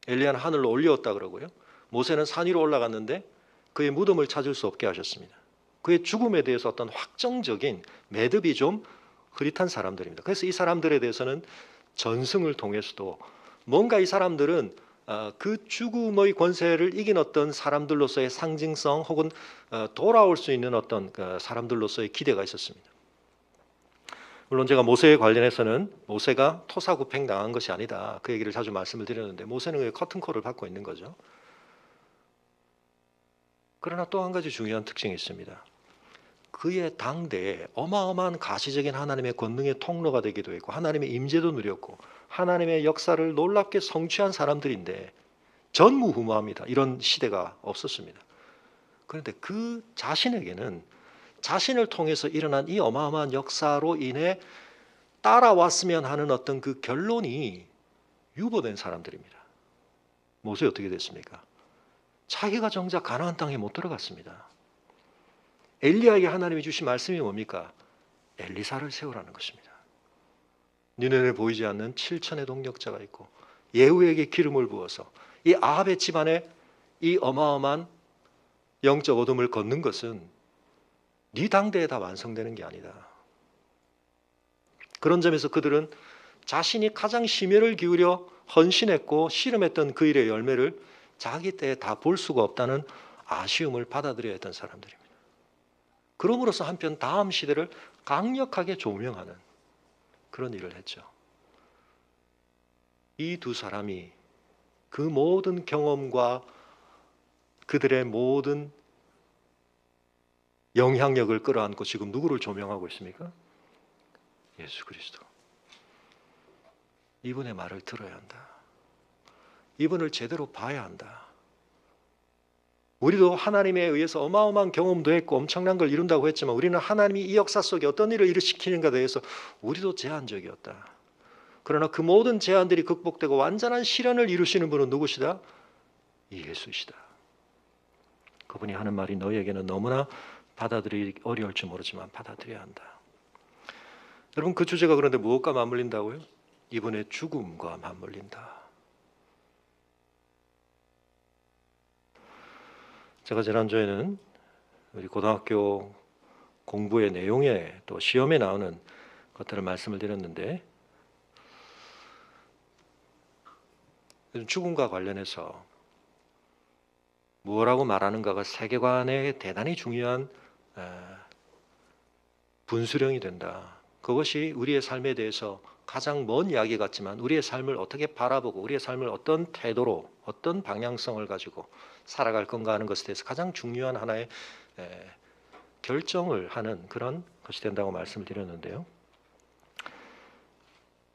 엘리야는 하늘로 올려왔다 그러고요. 모세는 산 위로 올라갔는데 그의 무덤을 찾을 수 없게 하셨습니다. 그의 죽음에 대해서 어떤 확정적인 매듭이 좀 흐릿한 사람들입니다. 그래서 이 사람들에 대해서는 전승을 통해서도 뭔가 이 사람들은 그 죽음의 권세를 이긴 어떤 사람들로서의 상징성 혹은 돌아올 수 있는 어떤 사람들로서의 기대가 있었습니다. 물론 제가 모세에 관련해서는 모세가 토사구팽 당한 것이 아니다, 그 얘기를 자주 말씀을 드렸는데 모세는 커튼콜을 받고 있는 거죠. 그러나 또 한 가지 중요한 특징이 있습니다. 그의 당대에 어마어마한 가시적인 하나님의 권능의 통로가 되기도 했고 하나님의 임재도 누렸고 하나님의 역사를 놀랍게 성취한 사람들인데 전무후무합니다. 이런 시대가 없었습니다. 그런데 그 자신에게는 자신을 통해서 일어난 이 어마어마한 역사로 인해 따라왔으면 하는 어떤 그 결론이 유보된 사람들입니다. 모세 어떻게 됐습니까? 자기가 정작 가나안 땅에 못 들어갔습니다. 엘리야에게 하나님이 주신 말씀이 뭡니까? 엘리사를 세우라는 것입니다. 니네에 보이지 않는 7천의 동력자가 있고 예후에게 기름을 부어서 이 아합의 집안에 이 어마어마한 영적 어둠을 걷는 것은 네 당대에 다 완성되는 게 아니다. 그런 점에서 그들은 자신이 가장 심혈을 기울여 헌신했고 씨름했던 그 일의 열매를 자기 때에 다 볼 수가 없다는 아쉬움을 받아들여야 했던 사람들입니다. 그럼으로써 한편 다음 시대를 강력하게 조명하는 그런 일을 했죠. 이 두 사람이 그 모든 경험과 그들의 모든 영향력을 끌어안고 지금 누구를 조명하고 있습니까? 예수 그리스도. 이분의 말을 들어야 한다. 이분을 제대로 봐야 한다. 우리도 하나님에 의해서 어마어마한 경험도 했고 엄청난 걸 이룬다고 했지만 우리는 하나님이 이 역사 속에 어떤 일을 일으키는가에 대해서 우리도 제한적이었다. 그러나 그 모든 제한들이 극복되고 완전한 실현을 이루시는 분은 누구시다? 예수시다. 그분이 하는 말이 너희에게는 너무나 받아들이기 어려울지 모르지만 받아들여야 한다. 여러분, 그 주제가 그런데 무엇과 맞물린다고요? 이분의 죽음과 맞물린다. 제가 지난주에는 우리 고등학교 공부의 내용에 또 시험에 나오는 것들을 말씀을 드렸는데 죽음과 관련해서 무엇라고 말하는가가 세계관에 대단히 중요한 분수령이 된다. 그것이 우리의 삶에 대해서 가장 먼 이야기 같지만 우리의 삶을 어떻게 바라보고 우리의 삶을 어떤 태도로 어떤 방향성을 가지고 살아갈 건가 하는 것에 대해서 가장 중요한 하나의 결정을 하는 그런 것이 된다고 말씀을 드렸는데요.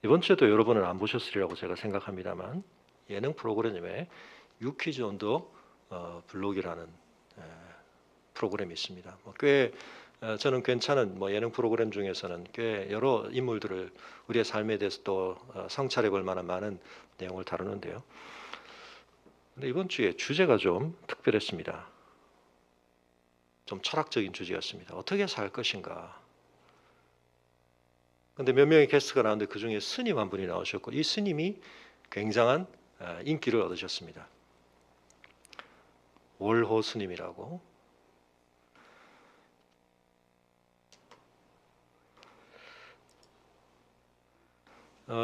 이번 주에도 여러분은 안 보셨으리라고 제가 생각합니다만 예능 프로그램에 유퀴즈 온 더 블록이라는 프로그램이 있습니다. 꽤 저는 괜찮은 예능 프로그램 중에서는 꽤 여러 인물들을 우리의 삶에 대해서 또 성찰해 볼 만한 많은 내용을 다루는데요. 근데 이번 주에 주제가 좀 특별했습니다. 좀 철학적인 주제였습니다. 어떻게 살 것인가. 근데 몇 명의 게스트가 나왔는데 그 중에 스님 한 분이 나오셨고 이 스님이 굉장한 인기를 얻으셨습니다. 월호 스님이라고.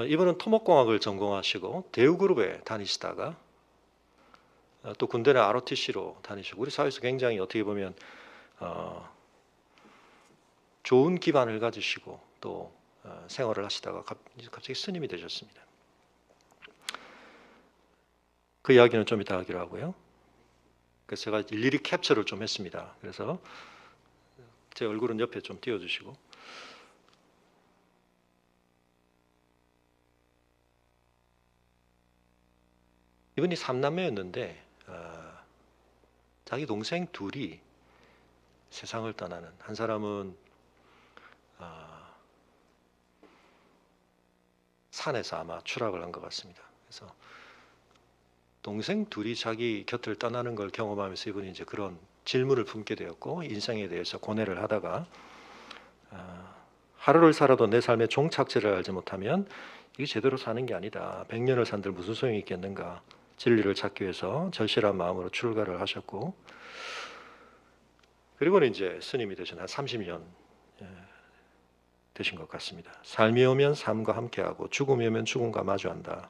이분은 토목공학을 전공하시고 대우그룹에 다니시다가 또 군대는 ROTC로 다니시고 우리 사회에서 굉장히 어떻게 보면 좋은 기반을 가지시고 또 생활을 하시다가 갑자기 스님이 되셨습니다. 그 이야기는 좀 이따 하기로 하고요. 그래서 제가 일일이 캡처를 좀 했습니다. 그래서 제 얼굴은 옆에 좀 띄워주시고. 이분이 3남매였는데 자기 동생 둘이 세상을 떠나는, 한 사람은 산에서 아마 추락을 한 것 같습니다. 그래서 동생 둘이 자기 곁을 떠나는 걸 경험하면서 이분이 이제 그런 질문을 품게 되었고, 인생에 대해서 고뇌를 하다가 하루를 살아도 내 삶의 종착지를 알지 못하면 이게 제대로 사는 게 아니다. 100년을 산들 무슨 소용이 있겠는가. 진리를 찾기 위해서 절실한 마음으로 출가를 하셨고, 그리고는 이제 스님이 되신 한 30년 되신 것 같습니다. 삶이 오면 삶과 함께하고 죽음이 오면 죽음과 마주한다.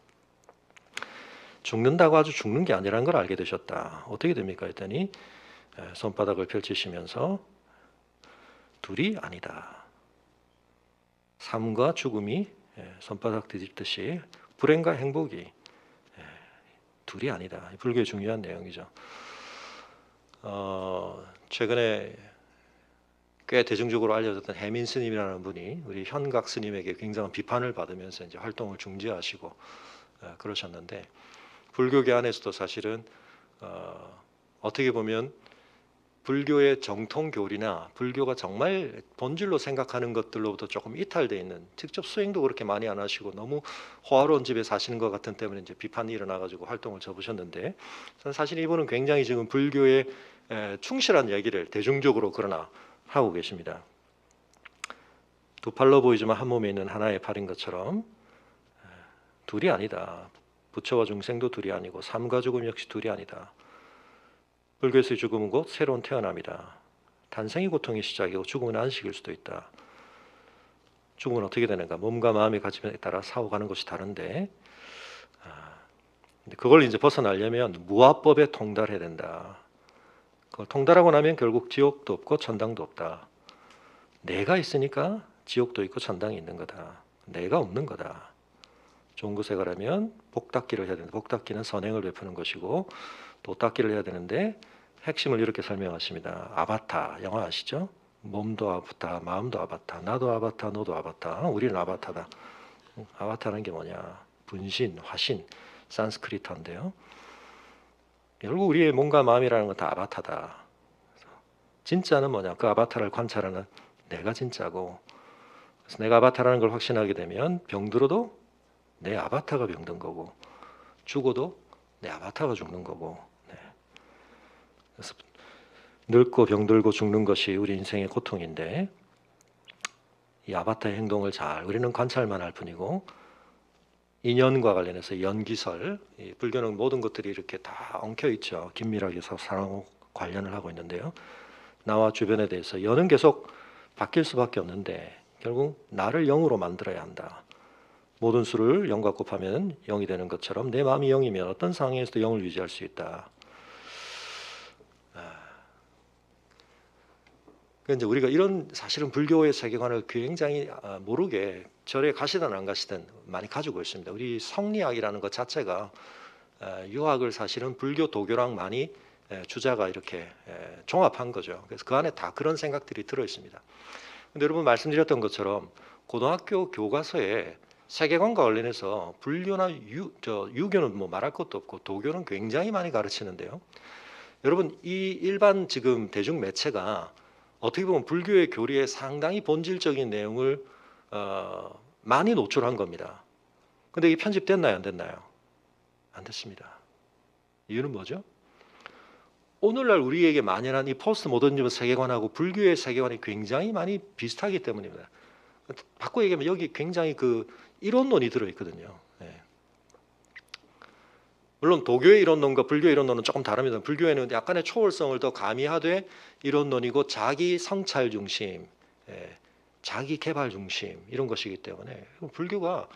죽는다고 아주 죽는 게 아니라는 걸 알게 되셨다. 어떻게 됩니까? 했더니 손바닥을 펼치시면서 둘이 아니다. 삶과 죽음이 손바닥 뒤집듯이 불행과 행복이 둘이 아니다. 불교의 중요한 내용이죠. 최근에 꽤 대중적으로 알려졌던 해민 스님이라는 분이 우리 현각 스님에게 굉장한 비판을 받으면서 이제 활동을 중지하시고 그러셨는데, 불교계 안에서도 사실은 어떻게 보면 불교의 정통 교리나 불교가 정말 본질로 생각하는 것들로부터 조금 이탈돼 있는, 직접 수행도 그렇게 많이 안 하시고 너무 호화로운 집에 사시는 것 같은 때문에 이제 비판이 일어나가지고 활동을 접으셨는데, 사실 이분은 굉장히 지금 불교에 충실한 얘기를 대중적으로 그러나 하고 계십니다. 두 팔로 보이지만 한 몸에 있는 하나의 팔인 것처럼 둘이 아니다. 부처와 중생도 둘이 아니고 삶과 죽음 역시 둘이 아니다. 불교에서의 죽음은 곧 새로운 태어남이다. 탄생이 고통의 시작이고 죽음은 안식일 수도 있다. 죽음은 어떻게 되는가? 몸과 마음의 가짐에 따라 사고가는 것이 다른데, 그걸 이제 벗어나려면 무아법에 통달해야 된다. 그걸 통달하고 나면 결국 지옥도 없고 천당도 없다. 내가 있으니까 지옥도 있고 천당이 있는 거다. 내가 없는 거다. 좋은 곳에 가려면 복닦기를 해야 된다. 복닦기는 선행을 베푸는 것이고, 도닦기를 해야 되는데 핵심을 이렇게 설명하십니다. 아바타, 영화 아시죠? 몸도 아바타, 마음도 아바타, 나도 아바타, 너도 아바타, 우리는 아바타다. 아바타는 게 뭐냐? 분신, 화신, 산스크리트인데요. 결국 우리의 몸과 마음이라는 건 다 아바타다. 진짜는 뭐냐? 그 아바타를 관찰하는 내가 진짜고, 그래서 내가 아바타라는 걸 확신하게 되면 병들어도 내 아바타가 병든 거고, 죽어도 내 아바타가 죽는 거고. 그래서 늙고 병들고 죽는 것이 우리 인생의 고통인데, 이 아바타의 행동을 잘 우리는 관찰만 할 뿐이고, 인연과 관련해서 연기설, 이 불교는 모든 것들이 이렇게 다 엉켜 있죠. 긴밀하게 상호 관련을 하고 있는데요. 나와 주변에 대해서 연은 계속 바뀔 수밖에 없는데 결국 나를 영으로 만들어야 한다. 모든 수를 영과 곱하면 영이 되는 것처럼 내 마음이 영이면 어떤 상황에서도 영을 유지할 수 있다. 그런데 우리가 이런 사실은 불교의 세계관을 굉장히 모르게 절에 가시든 안 가시든 많이 가지고 있습니다. 우리 성리학이라는 것 자체가 유학을 사실은 불교 도교랑 많이 주자가 이렇게 종합한 거죠. 그래서 그 안에 다 그런 생각들이 들어 있습니다. 근데 여러분 말씀드렸던 것처럼 고등학교 교과서에 세계관과 관련해서 불교나 유교는 뭐 말할 것도 없고 도교는 굉장히 많이 가르치는데요. 여러분 이 일반 지금 대중 매체가 어떻게 보면 불교의 교리에 상당히 본질적인 내용을 많이 노출한 겁니다. 근데 이게 편집됐나요? 안 됐나요? 안 됐습니다. 이유는 뭐죠? 오늘날 우리에게 만연한 이 포스트 모더니즘 세계관하고 불교의 세계관이 굉장히 많이 비슷하기 때문입니다. 바꿔 얘기하면 여기 굉장히 그 이론론이 들어있거든요. 네. 물론 도교의 이론론과 불교의 이론론은 조금 다릅니다. 불교에는 약간의 초월성을 더 가미하되 이론론이고 자기 성찰 중심, 자기 개발 중심 이런 것이기 때문에 불교가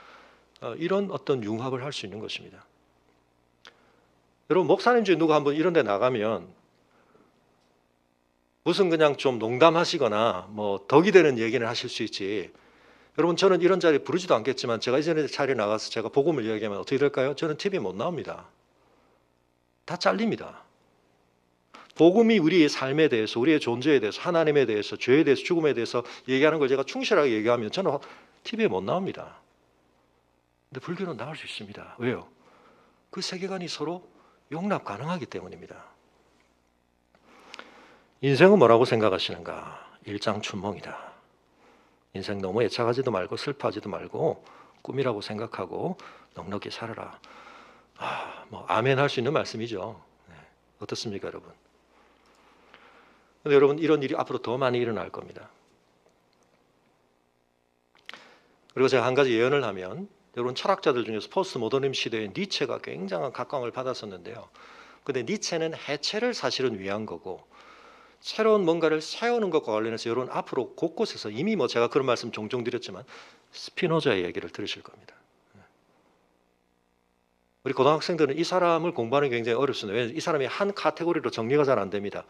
이런 어떤 융합을 할 수 있는 것입니다. 여러분 목사님 중에 누가 한번 이런 데 나가면 무슨 그냥 좀 농담하시거나 뭐 덕이 되는 얘기를 하실 수 있지, 여러분 저는 이런 자리에 부르지도 않겠지만 제가 이전에 자리에 나가서 제가 복음을 이야기하면 어떻게 될까요? 저는 TV에 못 나옵니다. 다 잘립니다. 복음이 우리의 삶에 대해서, 우리의 존재에 대해서, 하나님에 대해서, 죄에 대해서, 죽음에 대해서 얘기하는 걸 제가 충실하게 얘기하면 저는 TV에 못 나옵니다. 근데 불교는 나올 수 있습니다. 왜요? 그 세계관이 서로 용납 가능하기 때문입니다. 인생은 뭐라고 생각하시는가? 일장춘몽이다. 인생 너무 애착하지도 말고 슬퍼하지도 말고 꿈이라고 생각하고 넉넉히 살아라. 뭐 아멘 할 수 있는 말씀이죠. 네. 어떻습니까, 여러분? 근데 여러분 이런 일이 앞으로 더 많이 일어날 겁니다. 그리고 제가 한 가지 예언을 하면 여러분 철학자들 중에서 포스트 모더니즘 시대에 니체가 굉장한 각광을 받았었는데요. 근데 니체는 해체를 사실은 위한 거고 새로운 뭔가를 세우는 것과 관련해서 여러분 앞으로 곳곳에서 이미 뭐 제가 그런 말씀 종종 드렸지만 스피노자의 얘기를 들으실 겁니다. 우리 고등학생들은 이 사람을 공부하는 게 굉장히 어렵습니다. 왜냐하면 이 사람이 한 카테고리로 정리가 잘 안 됩니다.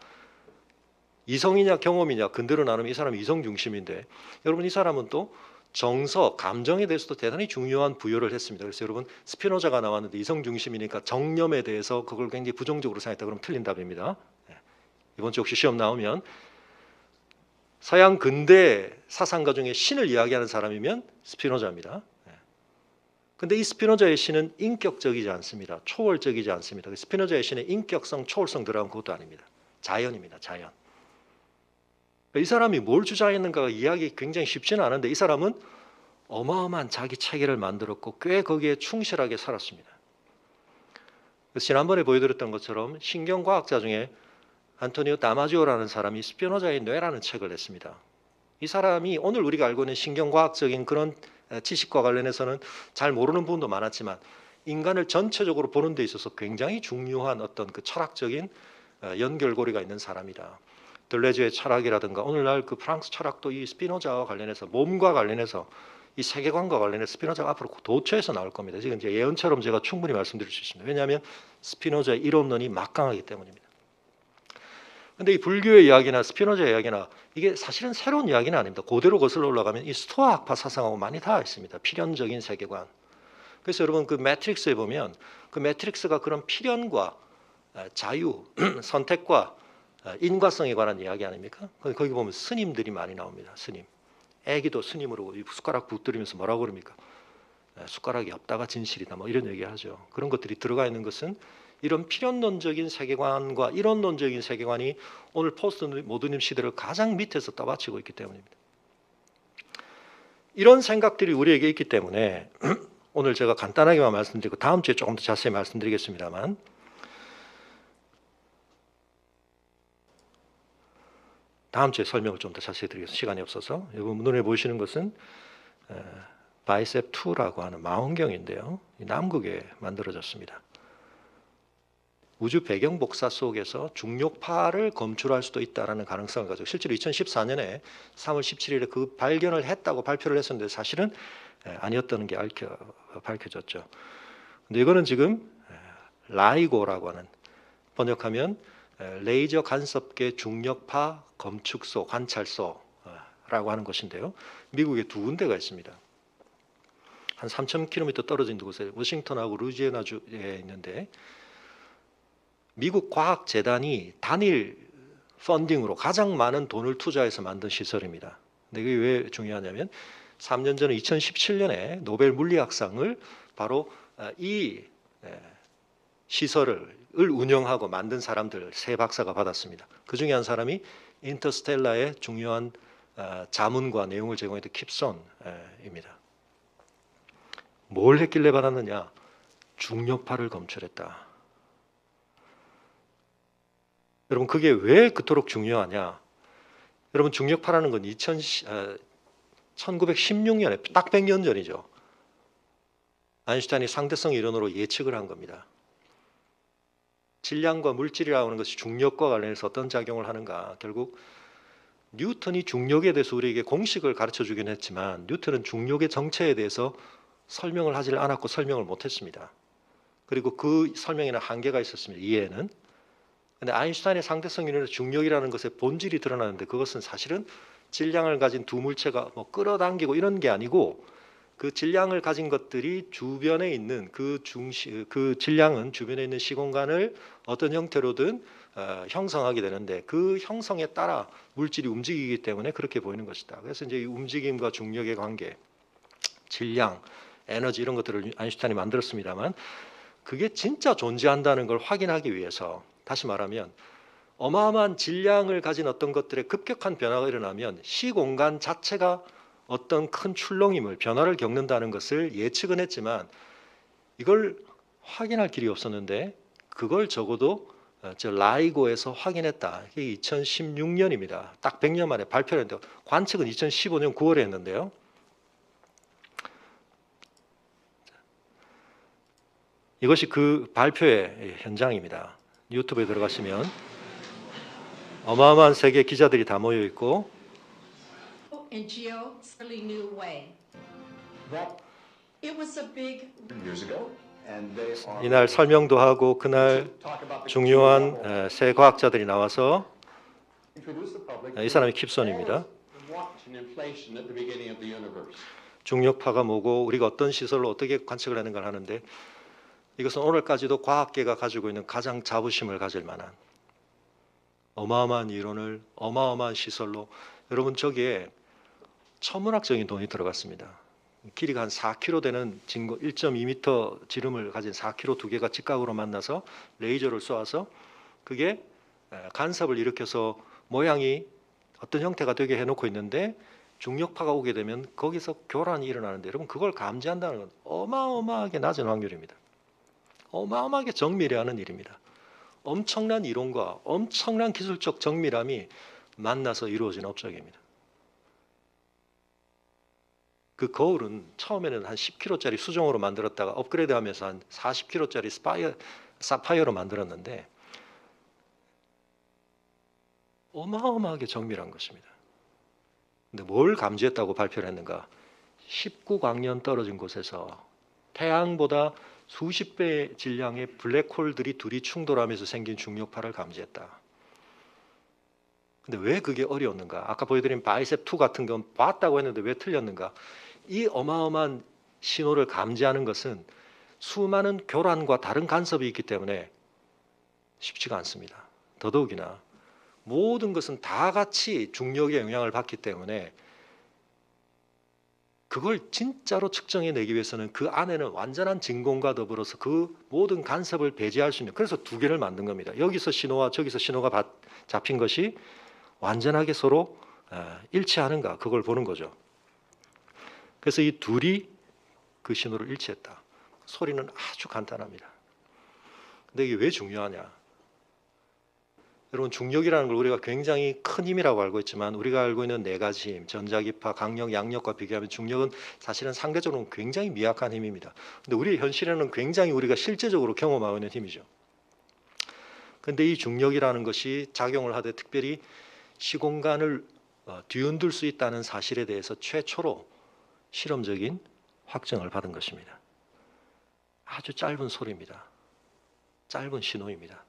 이성이냐 경험이냐 근대로 나누면 이 사람이 이성 중심인데 여러분 이 사람은 또 정서, 감정에 대해서도 대단히 중요한 부여를 했습니다. 그래서 여러분 스피노자가 나왔는데 이성 중심이니까 정념에 대해서 그걸 굉장히 부정적으로 생각했다 그러면 틀린 답입니다. 이번 주 혹시 시험 나오면 서양 근대 사상가 중에 신을 이야기하는 사람이면 스피노자입니다. 근데 이 스피노자의 신은 인격적이지 않습니다. 초월적이지 않습니다. 스피노자의 신에 인격성, 초월성 들어간 것도 아닙니다. 자연입니다. 자연. 이 사람이 뭘 주장했는가가 이야기 굉장히 쉽지는 않은데 이 사람은 어마어마한 자기 체계를 만들었고 꽤 거기에 충실하게 살았습니다. 그래서 지난번에 보여드렸던 것처럼 신경과학자 중에 안토니오 다마지오라는 사람이 스피노자의 뇌라는 책을 냈습니다. 이 사람이 오늘 우리가 알고 있는 신경과학적인 그런 지식과 관련해서는 잘 모르는 부분도 많았지만 인간을 전체적으로 보는 데 있어서 굉장히 중요한 어떤 그 철학적인 연결고리가 있는 사람이다. 들레즈의 철학이라든가 오늘날 그 프랑스 철학도 이 스피노자와 관련해서 몸과 관련해서 이 세계관과 관련해서 스피노자가 앞으로 도처에서 나올 겁니다. 지금 이제 예언처럼 제가 충분히 말씀드릴 수 있습니다. 왜냐하면 스피노자의 이론론이 막강하기 때문입니다. 근데 이 불교의 이야기나 스피노자의 이야기나 이게 사실은 새로운 이야기는 아닙니다. 그대로 거슬러 올라가면 이 스토아 학파 사상하고 많이 닿아 있습니다. 필연적인 세계관. 그래서 여러분 그 매트릭스에 보면 그 매트릭스가 그런 필연과 자유, 선택과 인과성에 관한 이야기 아닙니까? 거기 보면 스님들이 많이 나옵니다. 스님. 애기도 스님으로 숟가락 붙들이면서 뭐라고 그럽니까? 숟가락이 없다가 진실이다. 뭐 이런 얘기하죠. 그런 것들이 들어가 있는 것은 이런 필연론적인 세계관과 이론론적인 세계관이 오늘 포스트 모더니즘 시대를 가장 밑에서 떠받치고 있기 때문입니다. 이런 생각들이 우리에게 있기 때문에 오늘 제가 간단하게만 말씀드리고 다음 주에 조금 더 자세히 말씀드리겠습니다만 다음 주에 설명을 좀 더 자세히 드리겠습니다. 시간이 없어서 여러분 눈에 보이시는 것은 바이셉 2라고 하는 망원경인데요. 남극에 만들어졌습니다. 우주 배경 복사 속에서 중력파를 검출할 수도 있다는 가능성을 가지고 실제로 2014년에 3월 17일에 그 발견을 했다고 발표를 했었는데 사실은 아니었다는 게 밝혀졌죠. 근데 이거는 지금 라이고라고 하는 번역하면 레이저 간섭계 중력파 검축소 관찰소라고 하는 것인데요. 미국에 두 군데가 있습니다. 한 3,000km 떨어진 곳에 워싱턴하고 루지애나주에 있는데 미국 과학재단이 단일 펀딩으로 가장 많은 돈을 투자해서 만든 시설입니다. 근데 이게 왜 중요하냐면 3년 전에 2017년에 노벨 물리학상을 바로 이 시설을 운영하고 만든 사람들 세 박사가 받았습니다. 그 중에 한 사람이 인터스텔라의 중요한 자문과 내용을 제공했던 킵손입니다. 뭘 했길래 받았느냐? 중력파를 검출했다. 여러분 그게 왜 그토록 중요하냐? 여러분 중력파라는 건 1916년에 딱 100년 전이죠. 아인슈타인이 상대성 이론으로 예측을 한 겁니다. 질량과 물질이라고 하는 것이 중력과 관련해서 어떤 작용을 하는가. 결국 뉴턴이 중력에 대해서 우리에게 공식을 가르쳐 주긴 했지만 뉴턴은 중력의 정체에 대해서 설명을 하지 않았고 설명을 못했습니다. 그리고 그 설명에는 한계가 있었습니다. 이해에는. 근데 아인슈타인의 상대성 이론에서 중력이라는 것의 본질이 드러나는데 그것은 사실은 질량을 가진 두 물체가 뭐 끌어당기고 이런 게 아니고 그 질량을 가진 것들이 주변에 있는 그 질량은 주변에 있는 시공간을 어떤 형태로든 형성하게 되는데 그 형성에 따라 물질이 움직이기 때문에 그렇게 보이는 것이다. 그래서 이제 이 움직임과 중력의 관계, 질량, 에너지 이런 것들을 아인슈타인이 만들었습니다만 그게 진짜 존재한다는 걸 확인하기 위해서 다시 말하면 어마어마한 질량을 가진 어떤 것들의 급격한 변화가 일어나면 시공간 자체가 어떤 큰 출렁임을 변화를 겪는다는 것을 예측은 했지만 이걸 확인할 길이 없었는데 그걸 적어도 저 라이고에서 확인했다. 이게 2016년입니다. 딱 100년 만에 발표를 했는데 관측은 2015년 9월에 했는데요. 이것이 그 발표의 현장입니다. 유튜브에 들어가시면 어마어마한 세계 기자들이 다 모여 있고 in geospatially new way. It was a big years ago, and they are 이날 설명도 하고 그날 talk about the 중요한 새 과학자들이 나와서 introduce the public. 이 사람이 킵손입니다. Watching inflation at the beginning of the universe. 중력파가 뭐고 우리가 어떤 시설로 어떻게 관측을 하는 걸 하는데 이것은 오늘까지도 과학계가 가지고 있는 가장 자부심을 가질 만한 어마어마한 이론을 어마어마한 시설로 여러분 저기에 천문학적인 돈이 들어갔습니다. 길이가 한 4km 되는 진고 1.2m 지름을 가진 4km 두 개가 직각으로 만나서 레이저를 쏘아서 그게 간섭을 일으켜서 모양이 어떤 형태가 되게 해놓고 있는데 중력파가 오게 되면 거기서 교란이 일어나는데 여러분 그걸 감지한다는 건 어마어마하게 낮은 확률입니다. 어마어마하게 정밀해하는 일입니다. 엄청난 이론과 엄청난 기술적 정밀함이 만나서 이루어진 업적입니다. 그 거울은 처음에는 한 10kg짜리 수정으로 만들었다가 업그레이드하면서 한 40kg짜리 사파이어로 만들었는데 어마어마하게 정밀한 것입니다. 근데 뭘 감지했다고 발표를 했는가? 19광년 떨어진 곳에서 태양보다 수십 배 질량의 블랙홀들이 둘이 충돌하면서 생긴 중력파를 감지했다. 근데 왜 그게 어려웠는가? 아까 보여드린 바이셉2 같은 건 봤다고 했는데 왜 틀렸는가? 이 어마어마한 신호를 감지하는 것은 수많은 교란과 다른 간섭이 있기 때문에 쉽지가 않습니다. 더더욱이나 모든 것은 다 같이 중력의 영향을 받기 때문에 그걸 진짜로 측정해내기 위해서는 그 안에는 완전한 진공과 더불어서 그 모든 간섭을 배제할 수 있는 그래서 두 개를 만든 겁니다. 여기서 신호와 저기서 신호가 잡힌 것이 완전하게 서로 일치하는가 그걸 보는 거죠. 그래서 이 둘이 그 신호를 일치했다. 소리는 아주 간단합니다. 근데 이게 왜 중요하냐? 여러분 중력이라는 걸 우리가 굉장히 큰 힘이라고 알고 있지만 우리가 알고 있는 네 가지 힘, 전자기파, 강력, 양력과 비교하면 중력은 사실은 상대적으로 굉장히 미약한 힘입니다. 근데 우리 현실에는 굉장히 우리가 실제적으로 경험하고 있는 힘이죠. 근데 이 중력이라는 것이 작용을 하되 특별히 시공간을 뒤흔들 수 있다는 사실에 대해서 최초로 실험적인 확증을 받은 것입니다. 아주 짧은 소리입니다. 짧은 신호입니다.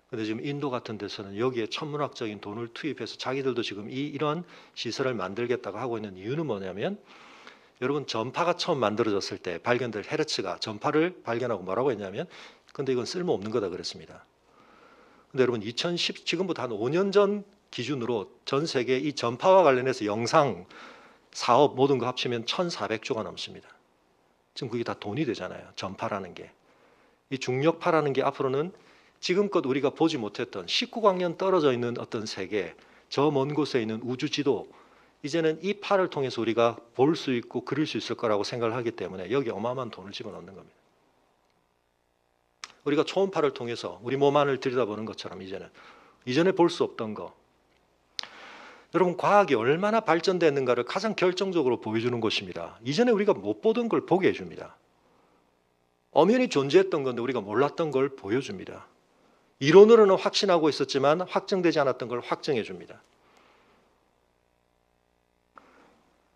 근데 지금 인도 같은 데서는 여기에 천문학적인 돈을 투입해서 자기들도 지금 이런 시설을 만들겠다고 하고 있는 이유는 뭐냐면 여러분 전파가 처음 만들어졌을 때 발견될 헤르츠가 전파를 발견하고 뭐라고 했냐면 근데 이건 쓸모없는 거다 그랬습니다. 근데 여러분 2010 지금부터 한 5년 전 기준으로 전 세계 이 전파와 관련해서 영상 사업 모든 거 합치면 1,400조가 넘습니다. 지금 그게 다 돈이 되잖아요. 전파라는 게. 이 중력파라는 게 앞으로는 지금껏 우리가 보지 못했던 19광년 떨어져 있는 어떤 세계, 저 먼 곳에 있는 우주 지도, 이제는 이 파를 통해서 우리가 볼 수 있고 그릴 수 있을 거라고 생각을 하기 때문에 여기 어마어마한 돈을 집어넣는 겁니다. 우리가 초음파를 통해서 우리 몸 안을 들여다보는 것처럼 이전에 볼 수 없던 거. 여러분 과학이 얼마나 발전됐는가를 가장 결정적으로 보여주는 것입니다. 이전에 우리가 못 보던 걸 보게 해줍니다. 엄연히 존재했던 건데 우리가 몰랐던 걸 보여줍니다. 이론으로는 확신하고 있었지만 확정되지 않았던 걸 확정해 줍니다.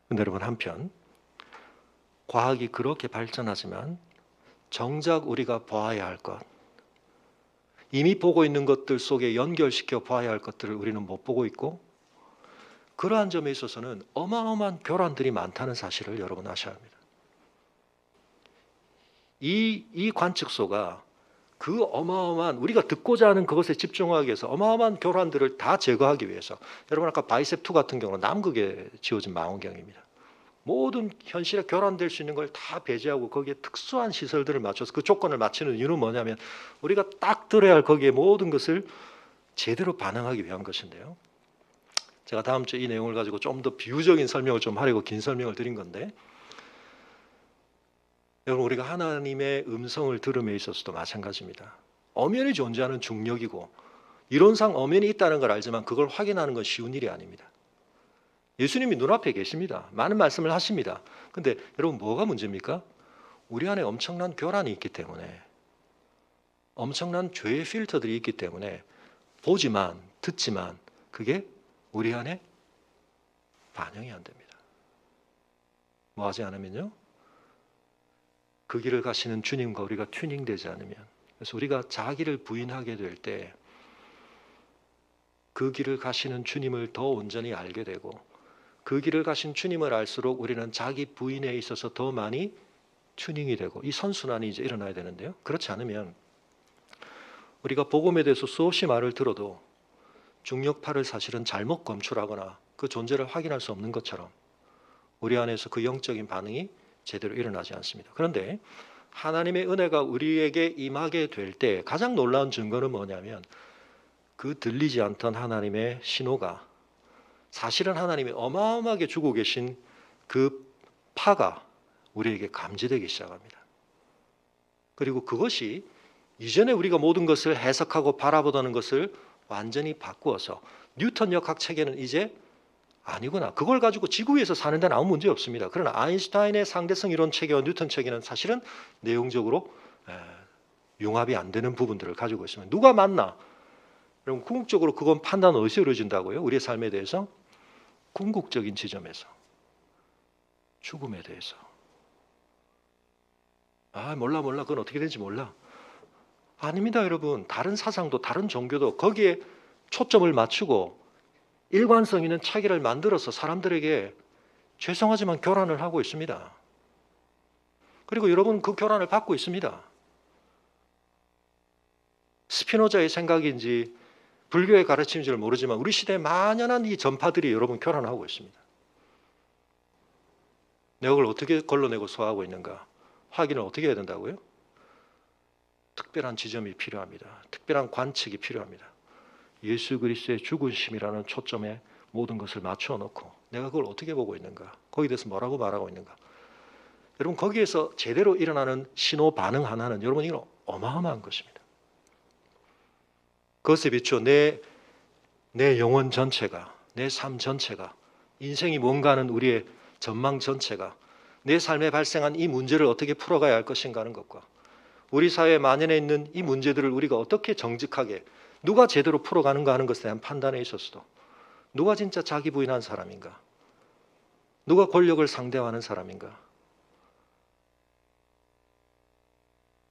그런데 여러분 한편 과학이 그렇게 발전하지만 정작 우리가 보아야 할 것, 이미 보고 있는 것들 속에 연결시켜 보아야 할 것들을 우리는 못 보고 있고 그러한 점에 있어서는 어마어마한 교란들이 많다는 사실을 여러분 아셔야 합니다. 이 관측소가 그 어마어마한 우리가 듣고자 하는 그것에 집중하기 위해서 어마어마한 교란들을 다 제거하기 위해서 여러분 아까 바이셉2 같은 경우는 남극에 지어진 망원경입니다. 모든 현실에 교란될 수 있는 걸 다 배제하고 거기에 특수한 시설들을 맞춰서 그 조건을 맞추는 이유는 뭐냐면 우리가 딱 들어야 할 거기에 모든 것을 제대로 반응하기 위한 것인데요. 제가 다음 주에 이 내용을 가지고 좀 더 비유적인 설명을 좀 하려고 긴 설명을 드린 건데 여러분 우리가 하나님의 음성을 들음에 있어서도 마찬가지입니다. 엄연히 존재하는 중력이고 이론상 엄연히 있다는 걸 알지만 그걸 확인하는 건 쉬운 일이 아닙니다. 예수님이 눈앞에 계십니다. 많은 말씀을 하십니다. 근데 여러분 뭐가 문제입니까? 우리 안에 엄청난 교란이 있기 때문에 엄청난 죄의 필터들이 있기 때문에 보지만 듣지만 그게 우리 안에 반영이 안 됩니다. 뭐 하지 않으면요? 그 길을 가시는 주님과 우리가 튜닝되지 않으면 그래서 우리가 자기를 부인하게 될 때 그 길을 가시는 주님을 더 온전히 알게 되고 그 길을 가신 주님을 알수록 우리는 자기 부인에 있어서 더 많이 튜닝이 되고 이 선순환이 이제 일어나야 되는데요. 그렇지 않으면 우리가 복음에 대해서 수없이 말을 들어도 중력파를 사실은 잘못 검출하거나 그 존재를 확인할 수 없는 것처럼 우리 안에서 그 영적인 반응이 제대로 일어나지 않습니다. 그런데 하나님의 은혜가 우리에게 임하게 될 때 가장 놀라운 증거는 뭐냐면 그 들리지 않던 하나님의 신호가 사실은 하나님이 어마어마하게 주고 계신 그 파가 우리에게 감지되기 시작합니다. 그리고 그것이 이전에 우리가 모든 것을 해석하고 바라보던 것을 완전히 바꾸어서 뉴턴 역학 체계는 이제 아니구나. 그걸 가지고 지구 위에서 사는 데는 아무 문제 없습니다. 그러나 아인슈타인의 상대성 이론 체계와 뉴턴 체계는 사실은 내용적으로 융합이 안 되는 부분들을 가지고 있습니다. 누가 맞나? 여러분 궁극적으로 그건 판단은 어디서 이루어진다고요? 우리의 삶에 대해서 궁극적인 지점에서 죽음에 대해서 몰라 그건 어떻게 되는지 몰라. 아닙니다 여러분. 다른 사상도 다른 종교도 거기에 초점을 맞추고 일관성 있는 차기를 만들어서 사람들에게 죄송하지만 교란을 하고 있습니다. 그리고 여러분 그 교란을 받고 있습니다. 스피노자의 생각인지 불교의 가르침인지를 모르지만 우리 시대에 만연한 이 전파들이 여러분 교란하고 있습니다. 내가 그걸 어떻게 걸러내고 소화하고 있는가 확인을 어떻게 해야 된다고요? 특별한 지점이 필요합니다. 특별한 관측이 필요합니다. 예수 그리스도의 죽으심이라는 초점에 모든 것을 맞춰 놓고 내가 그걸 어떻게 보고 있는가 거기에 대해서 뭐라고 말하고 있는가 여러분 거기에서 제대로 일어나는 신호 반응 하나는 여러분 이건 어마어마한 것입니다. 그것에 비추어 내 영혼 전체가 내 삶 전체가 인생이 뭔가 하는 우리의 전망 전체가 내 삶에 발생한 이 문제를 어떻게 풀어가야 할 것인가 하는 것과 우리 사회에 만연해 있는 이 문제들을 우리가 어떻게 정직하게 누가 제대로 풀어가는가 하는 것에 대한 판단에 있어서도 누가 진짜 자기 부인한 사람인가 누가 권력을 상대하는 사람인가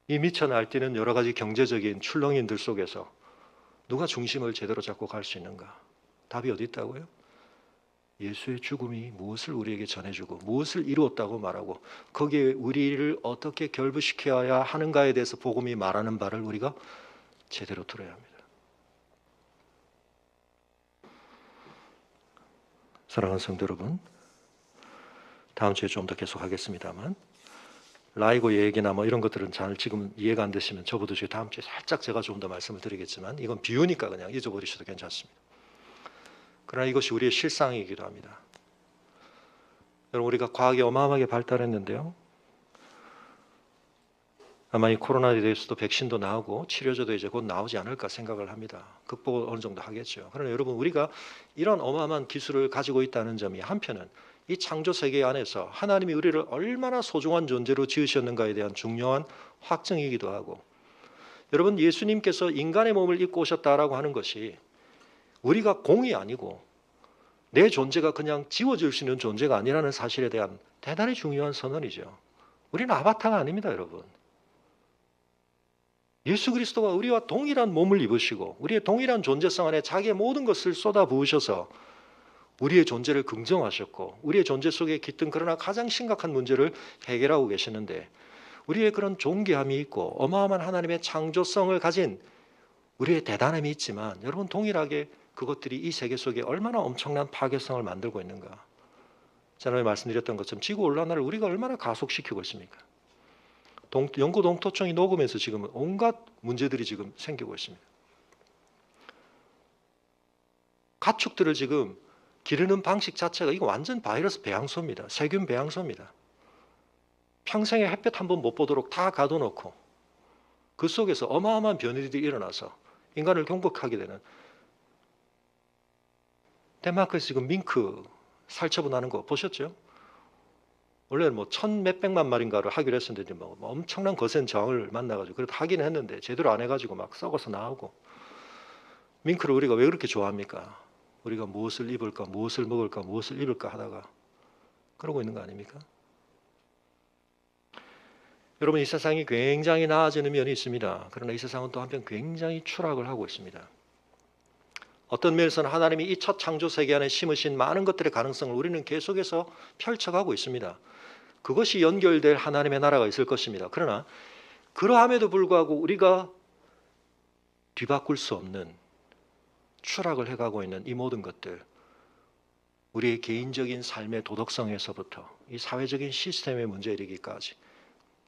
이 미쳐 날뛰는 여러 가지 경제적인 출렁이들 속에서 누가 중심을 제대로 잡고 갈 수 있는가? 답이 어디 있다고요? 예수의 죽음이 무엇을 우리에게 전해주고 무엇을 이루었다고 말하고 거기에 우리를 어떻게 결부시켜야 하는가에 대해서 복음이 말하는 바를 우리가 제대로 들어야 합니다. 사랑하는 성도 여러분, 다음 주에 좀 더 계속하겠습니다만 라이고 얘기나 뭐 이런 것들은 잘 지금 이해가 안 되시면 접어두시고 다음 주에 살짝 제가 좀 더 말씀을 드리겠지만 이건 비유니까 그냥 잊어버리셔도 괜찮습니다. 그러나 이것이 우리의 실상이기도 합니다. 여러분 우리가 과학이 어마어마하게 발달했는데요. 아마 이 코로나에 대해서도 백신도 나오고 치료제도 이제 곧 나오지 않을까 생각을 합니다. 극복을 어느 정도 하겠죠. 그러나 여러분 우리가 이런 어마어마한 기술을 가지고 있다는 점이 한편은 이 창조 세계 안에서 하나님이 우리를 얼마나 소중한 존재로 지으셨는가에 대한 중요한 확증이기도 하고 여러분 예수님께서 인간의 몸을 입고 오셨다라고 하는 것이 우리가 공이 아니고 내 존재가 그냥 지워질 수 있는 존재가 아니라는 사실에 대한 대단히 중요한 선언이죠. 우리는 아바타가 아닙니다 여러분. 예수 그리스도가 우리와 동일한 몸을 입으시고 우리의 동일한 존재성 안에 자기의 모든 것을 쏟아 부으셔서 우리의 존재를 긍정하셨고 우리의 존재 속에 깃든 그러나 가장 심각한 문제를 해결하고 계시는데 우리의 그런 존귀함이 있고 어마어마한 하나님의 창조성을 가진 우리의 대단함이 있지만 여러분 동일하게 그것들이 이 세계 속에 얼마나 엄청난 파괴성을 만들고 있는가. 지난번에 말씀드렸던 것처럼 지구온난화를 우리가 얼마나 가속시키고 있습니까? 영구 동토층이 녹으면서 지금 온갖 문제들이 지금 생기고 있습니다. 가축들을 지금 기르는 방식 자체가 이거 완전 바이러스 배양소입니다. 세균 배양소입니다. 평생에 햇볕 한 번 못 보도록 다 가둬놓고 그 속에서 어마어마한 변이들이 일어나서 인간을 공격하게 되는. 덴마크에서 지금 밍크 살처분 하는 거 보셨죠? 원래는 뭐 1,000몇백만 마리인가를 하기로 했었는데 뭐 엄청난 거센 저항을 만나가지고 그래도 하긴 했는데 제대로 안 해가지고 막 썩어서 나오고. 밍크를 우리가 왜 그렇게 좋아합니까? 우리가 무엇을 입을까, 무엇을 먹을까, 무엇을 입을까 하다가 그러고 있는 거 아닙니까? 여러분 이 세상이 굉장히 나아지는 면이 있습니다. 그러나 이 세상은 또 한편 굉장히 추락을 하고 있습니다. 어떤 면에서는 하나님이 이 첫 창조 세계 안에 심으신 많은 것들의 가능성을 우리는 계속해서 펼쳐가고 있습니다. 그것이 연결될 하나님의 나라가 있을 것입니다. 그러나 그러함에도 불구하고 우리가 뒤바꿀 수 없는 추락을 해가고 있는 이 모든 것들, 우리의 개인적인 삶의 도덕성에서부터 이 사회적인 시스템의 문제에 이르기까지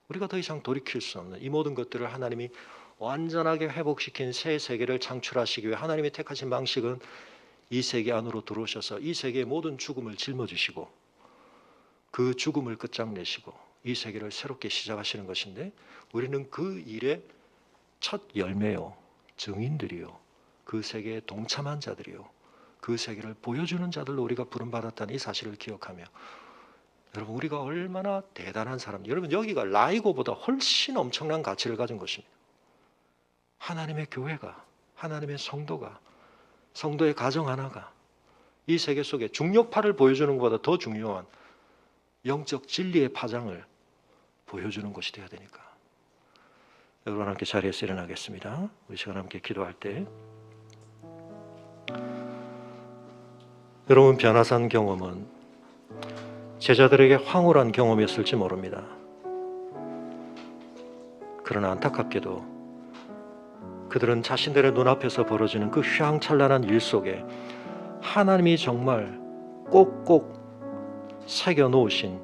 우리가 더 이상 돌이킬 수 없는 이 모든 것들을 하나님이 완전하게 회복시킨 새 세계를 창출하시기 위해 하나님이 택하신 방식은 이 세계 안으로 들어오셔서 이 세계의 모든 죽음을 짊어지시고 그 죽음을 끝장내시고 이 세계를 새롭게 시작하시는 것인데 우리는 그 일의 첫 열매요, 증인들이요, 그 세계에 동참한 자들이요, 그 세계를 보여주는 자들로 우리가 부름받았다는 이 사실을 기억하며 여러분 우리가 얼마나 대단한 사람, 여러분 여기가 라이고보다 훨씬 엄청난 가치를 가진 것입니다. 하나님의 교회가, 하나님의 성도가, 성도의 가정 하나가 이 세계 속에 중력파를 보여주는 것보다 더 중요한 영적 진리의 파장을 보여주는 것이 되어야 되니까. 여러분 함께 자리에서 일어나겠습니다. 우리 시간 함께 기도할 때 여러분 변화산 경험은 제자들에게 황홀한 경험이었을지 모릅니다. 그러나 안타깝게도 그들은 자신들의 눈앞에서 벌어지는 그 휘황찬란한 일 속에 하나님이 정말 꼭꼭 새겨놓으신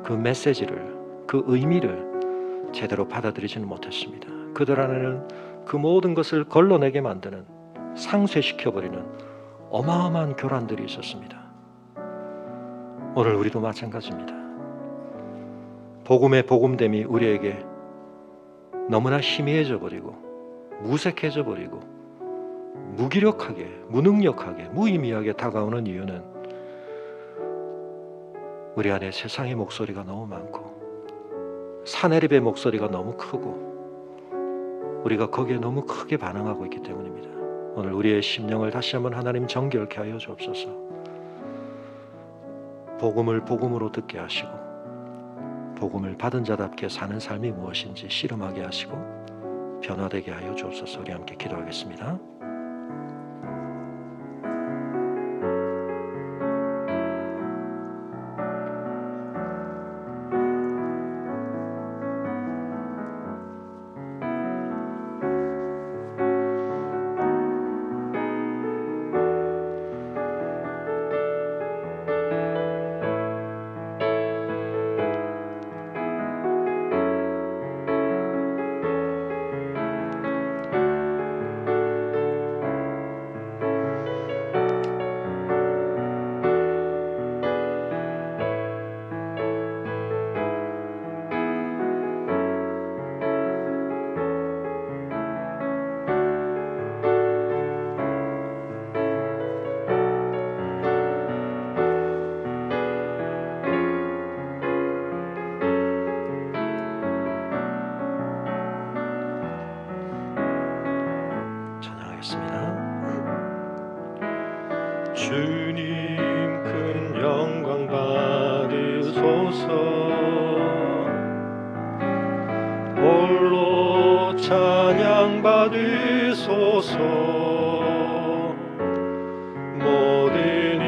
그 메시지를, 그 의미를 제대로 받아들이지는 못했습니다. 그들 안에는 그 모든 것을 걸러내게 만드는, 상쇄시켜버리는 어마어마한 교란들이 있었습니다. 오늘 우리도 마찬가지입니다. 복음의 복음됨이 우리에게 너무나 희미해져 버리고 무색해져 버리고 무기력하게, 무능력하게, 무의미하게 다가오는 이유는 우리 안에 세상의 목소리가 너무 많고 사내립의 목소리가 너무 크고 우리가 거기에 너무 크게 반응하고 있기 때문입니다. 오늘 우리의 심령을 다시 한번 하나님 정결케 하여 주옵소서. 복음을 복음으로 듣게 하시고 복음을 받은 자답게 사는 삶이 무엇인지 실험하게 하시고 변화되게 하여 주옵소서. 우리 함께 기도하겠습니다. 주님 큰 영광 받으소서. 홀로 찬양 받으소서. 모든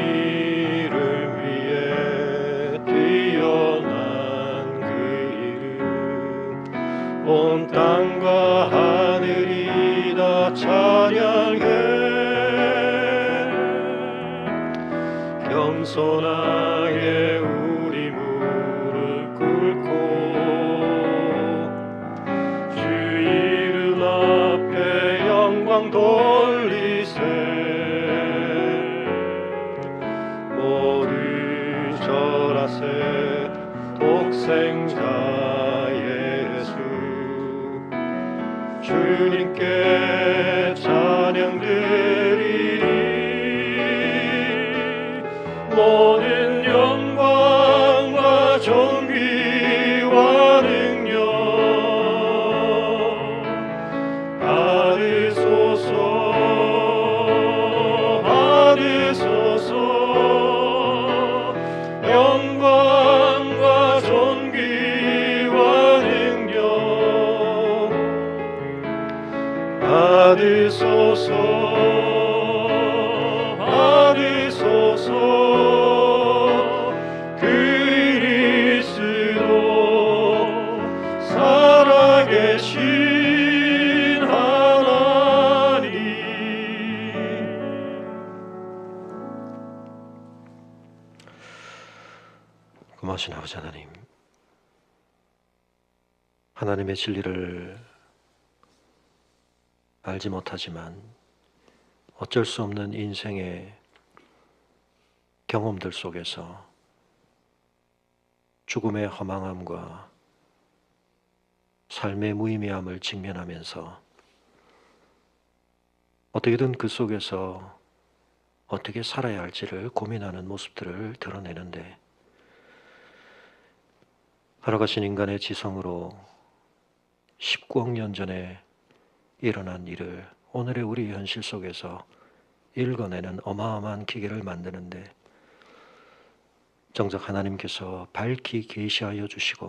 온 땅과 하늘이 다 찬양해 겸손하게 우리 무릎 꿇고 주 이름 앞에 영광 돌리세 모두 절하세 독생자 예수 주님께 찬양 드리리 모든 영광과 존귀와 능력 받으소서 받으소서 영광과 존귀와 능력 받으소서 받으소서 그리스도 살아계신 하나님 고마우신 아버지 하나님 하나님의 진리를 알지 못하지만 어쩔 수 없는 인생의 경험들 속에서 죽음의 허망함과 삶의 무의미함을 직면하면서 어떻게든 그 속에서 어떻게 살아야 할지를 고민하는 모습들을 드러내는데 살아가신 인간의 지성으로 19억 년 전에 일어난 일을 오늘의 우리 현실 속에서 읽어내는 어마어마한 기계를 만드는데 정작 하나님께서 밝히 계시하여 주시고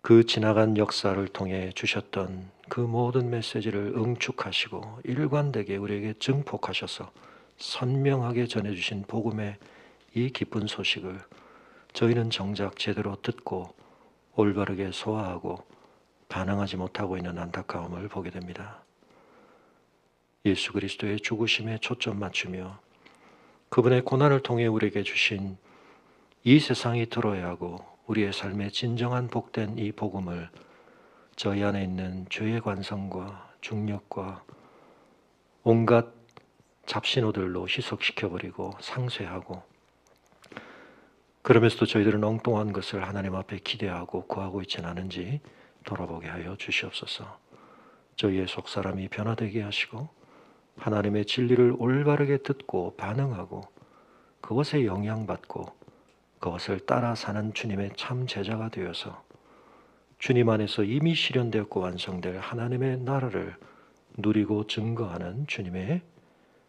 그 지나간 역사를 통해 주셨던 그 모든 메시지를 응축하시고 일관되게 우리에게 증폭하셔서 선명하게 전해주신 복음의 이 기쁜 소식을 저희는 정작 제대로 듣고 올바르게 소화하고 반응하지 못하고 있는 안타까움을 보게 됩니다. 예수 그리스도의 죽으심에 초점 맞추며 그분의 고난을 통해 우리에게 주신 이 세상이 들어야 하고 우리의 삶의 진정한 복된 이 복음을 저희 안에 있는 죄의 관성과 중력과 온갖 잡신호들로 희석시켜버리고 상쇄하고 그러면서도 저희들은 엉뚱한 것을 하나님 앞에 기대하고 구하고 있지는 않은지 돌아보게 하여 주시옵소서. 저희의 속사람이 변화되게 하시고 하나님의 진리를 올바르게 듣고 반응하고 그것에 영향받고 그것을 따라 사는 주님의 참 제자가 되어서 주님 안에서 이미 실현되었고 완성될 하나님의 나라를 누리고 증거하는 주님의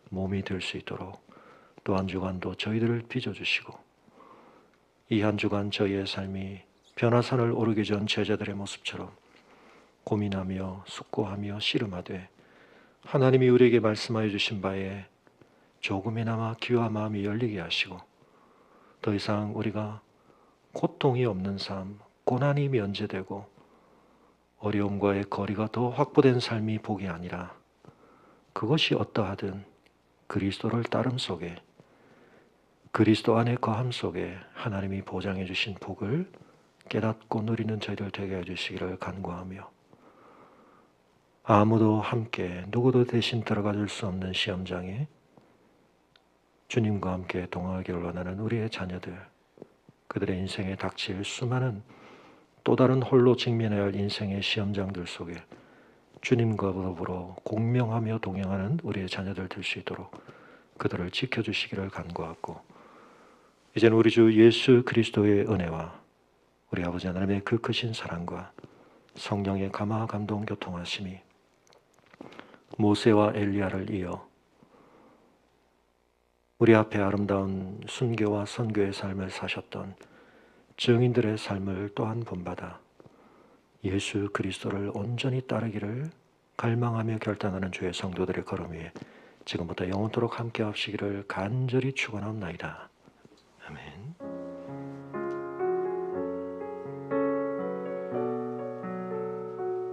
몸이 될 수 있도록 또 한 주간도 저희들을 빚어주시고 이 한 주간 저희의 삶이 변화산을 오르기 전 제자들의 모습처럼 고민하며 숙고하며 씨름하되 하나님이 우리에게 말씀하여 주신 바에 조금이나마 귀와 마음이 열리게 하시고 더 이상 우리가 고통이 없는 삶, 고난이 면제되고 어려움과의 거리가 더 확보된 삶이 복이 아니라 그것이 어떠하든 그리스도를 따름 속에 그리스도 안의 거함 속에 하나님이 보장해 주신 복을 깨닫고 누리는 저희들 되게 해주시기를 간구하며 아무도 함께 누구도 대신 들어가 줄 수 없는 시험장에 주님과 함께 동행하기를 원하는 우리의 자녀들 그들의 인생에 닥칠 수많은 또 다른 홀로 직면해야 할 인생의 시험장들 속에 주님과 더불어 공명하며 동행하는 우리의 자녀들 될 수 있도록 그들을 지켜주시기를 간구하고 이제는 우리 주 예수 그리스도의 은혜와 우리 아버지 하나님의 그 크신 사랑과 성령의 감화 감동 교통하심이 모세와 엘리야를 이어 우리 앞에 아름다운 순교와 선교의 삶을 사셨던 증인들의 삶을 또한 본받아 예수 그리스도를 온전히 따르기를 갈망하며 결단하는 주의 성도들의 걸음 위에 지금부터 영원토록 함께 하시기를 간절히 축원합니다.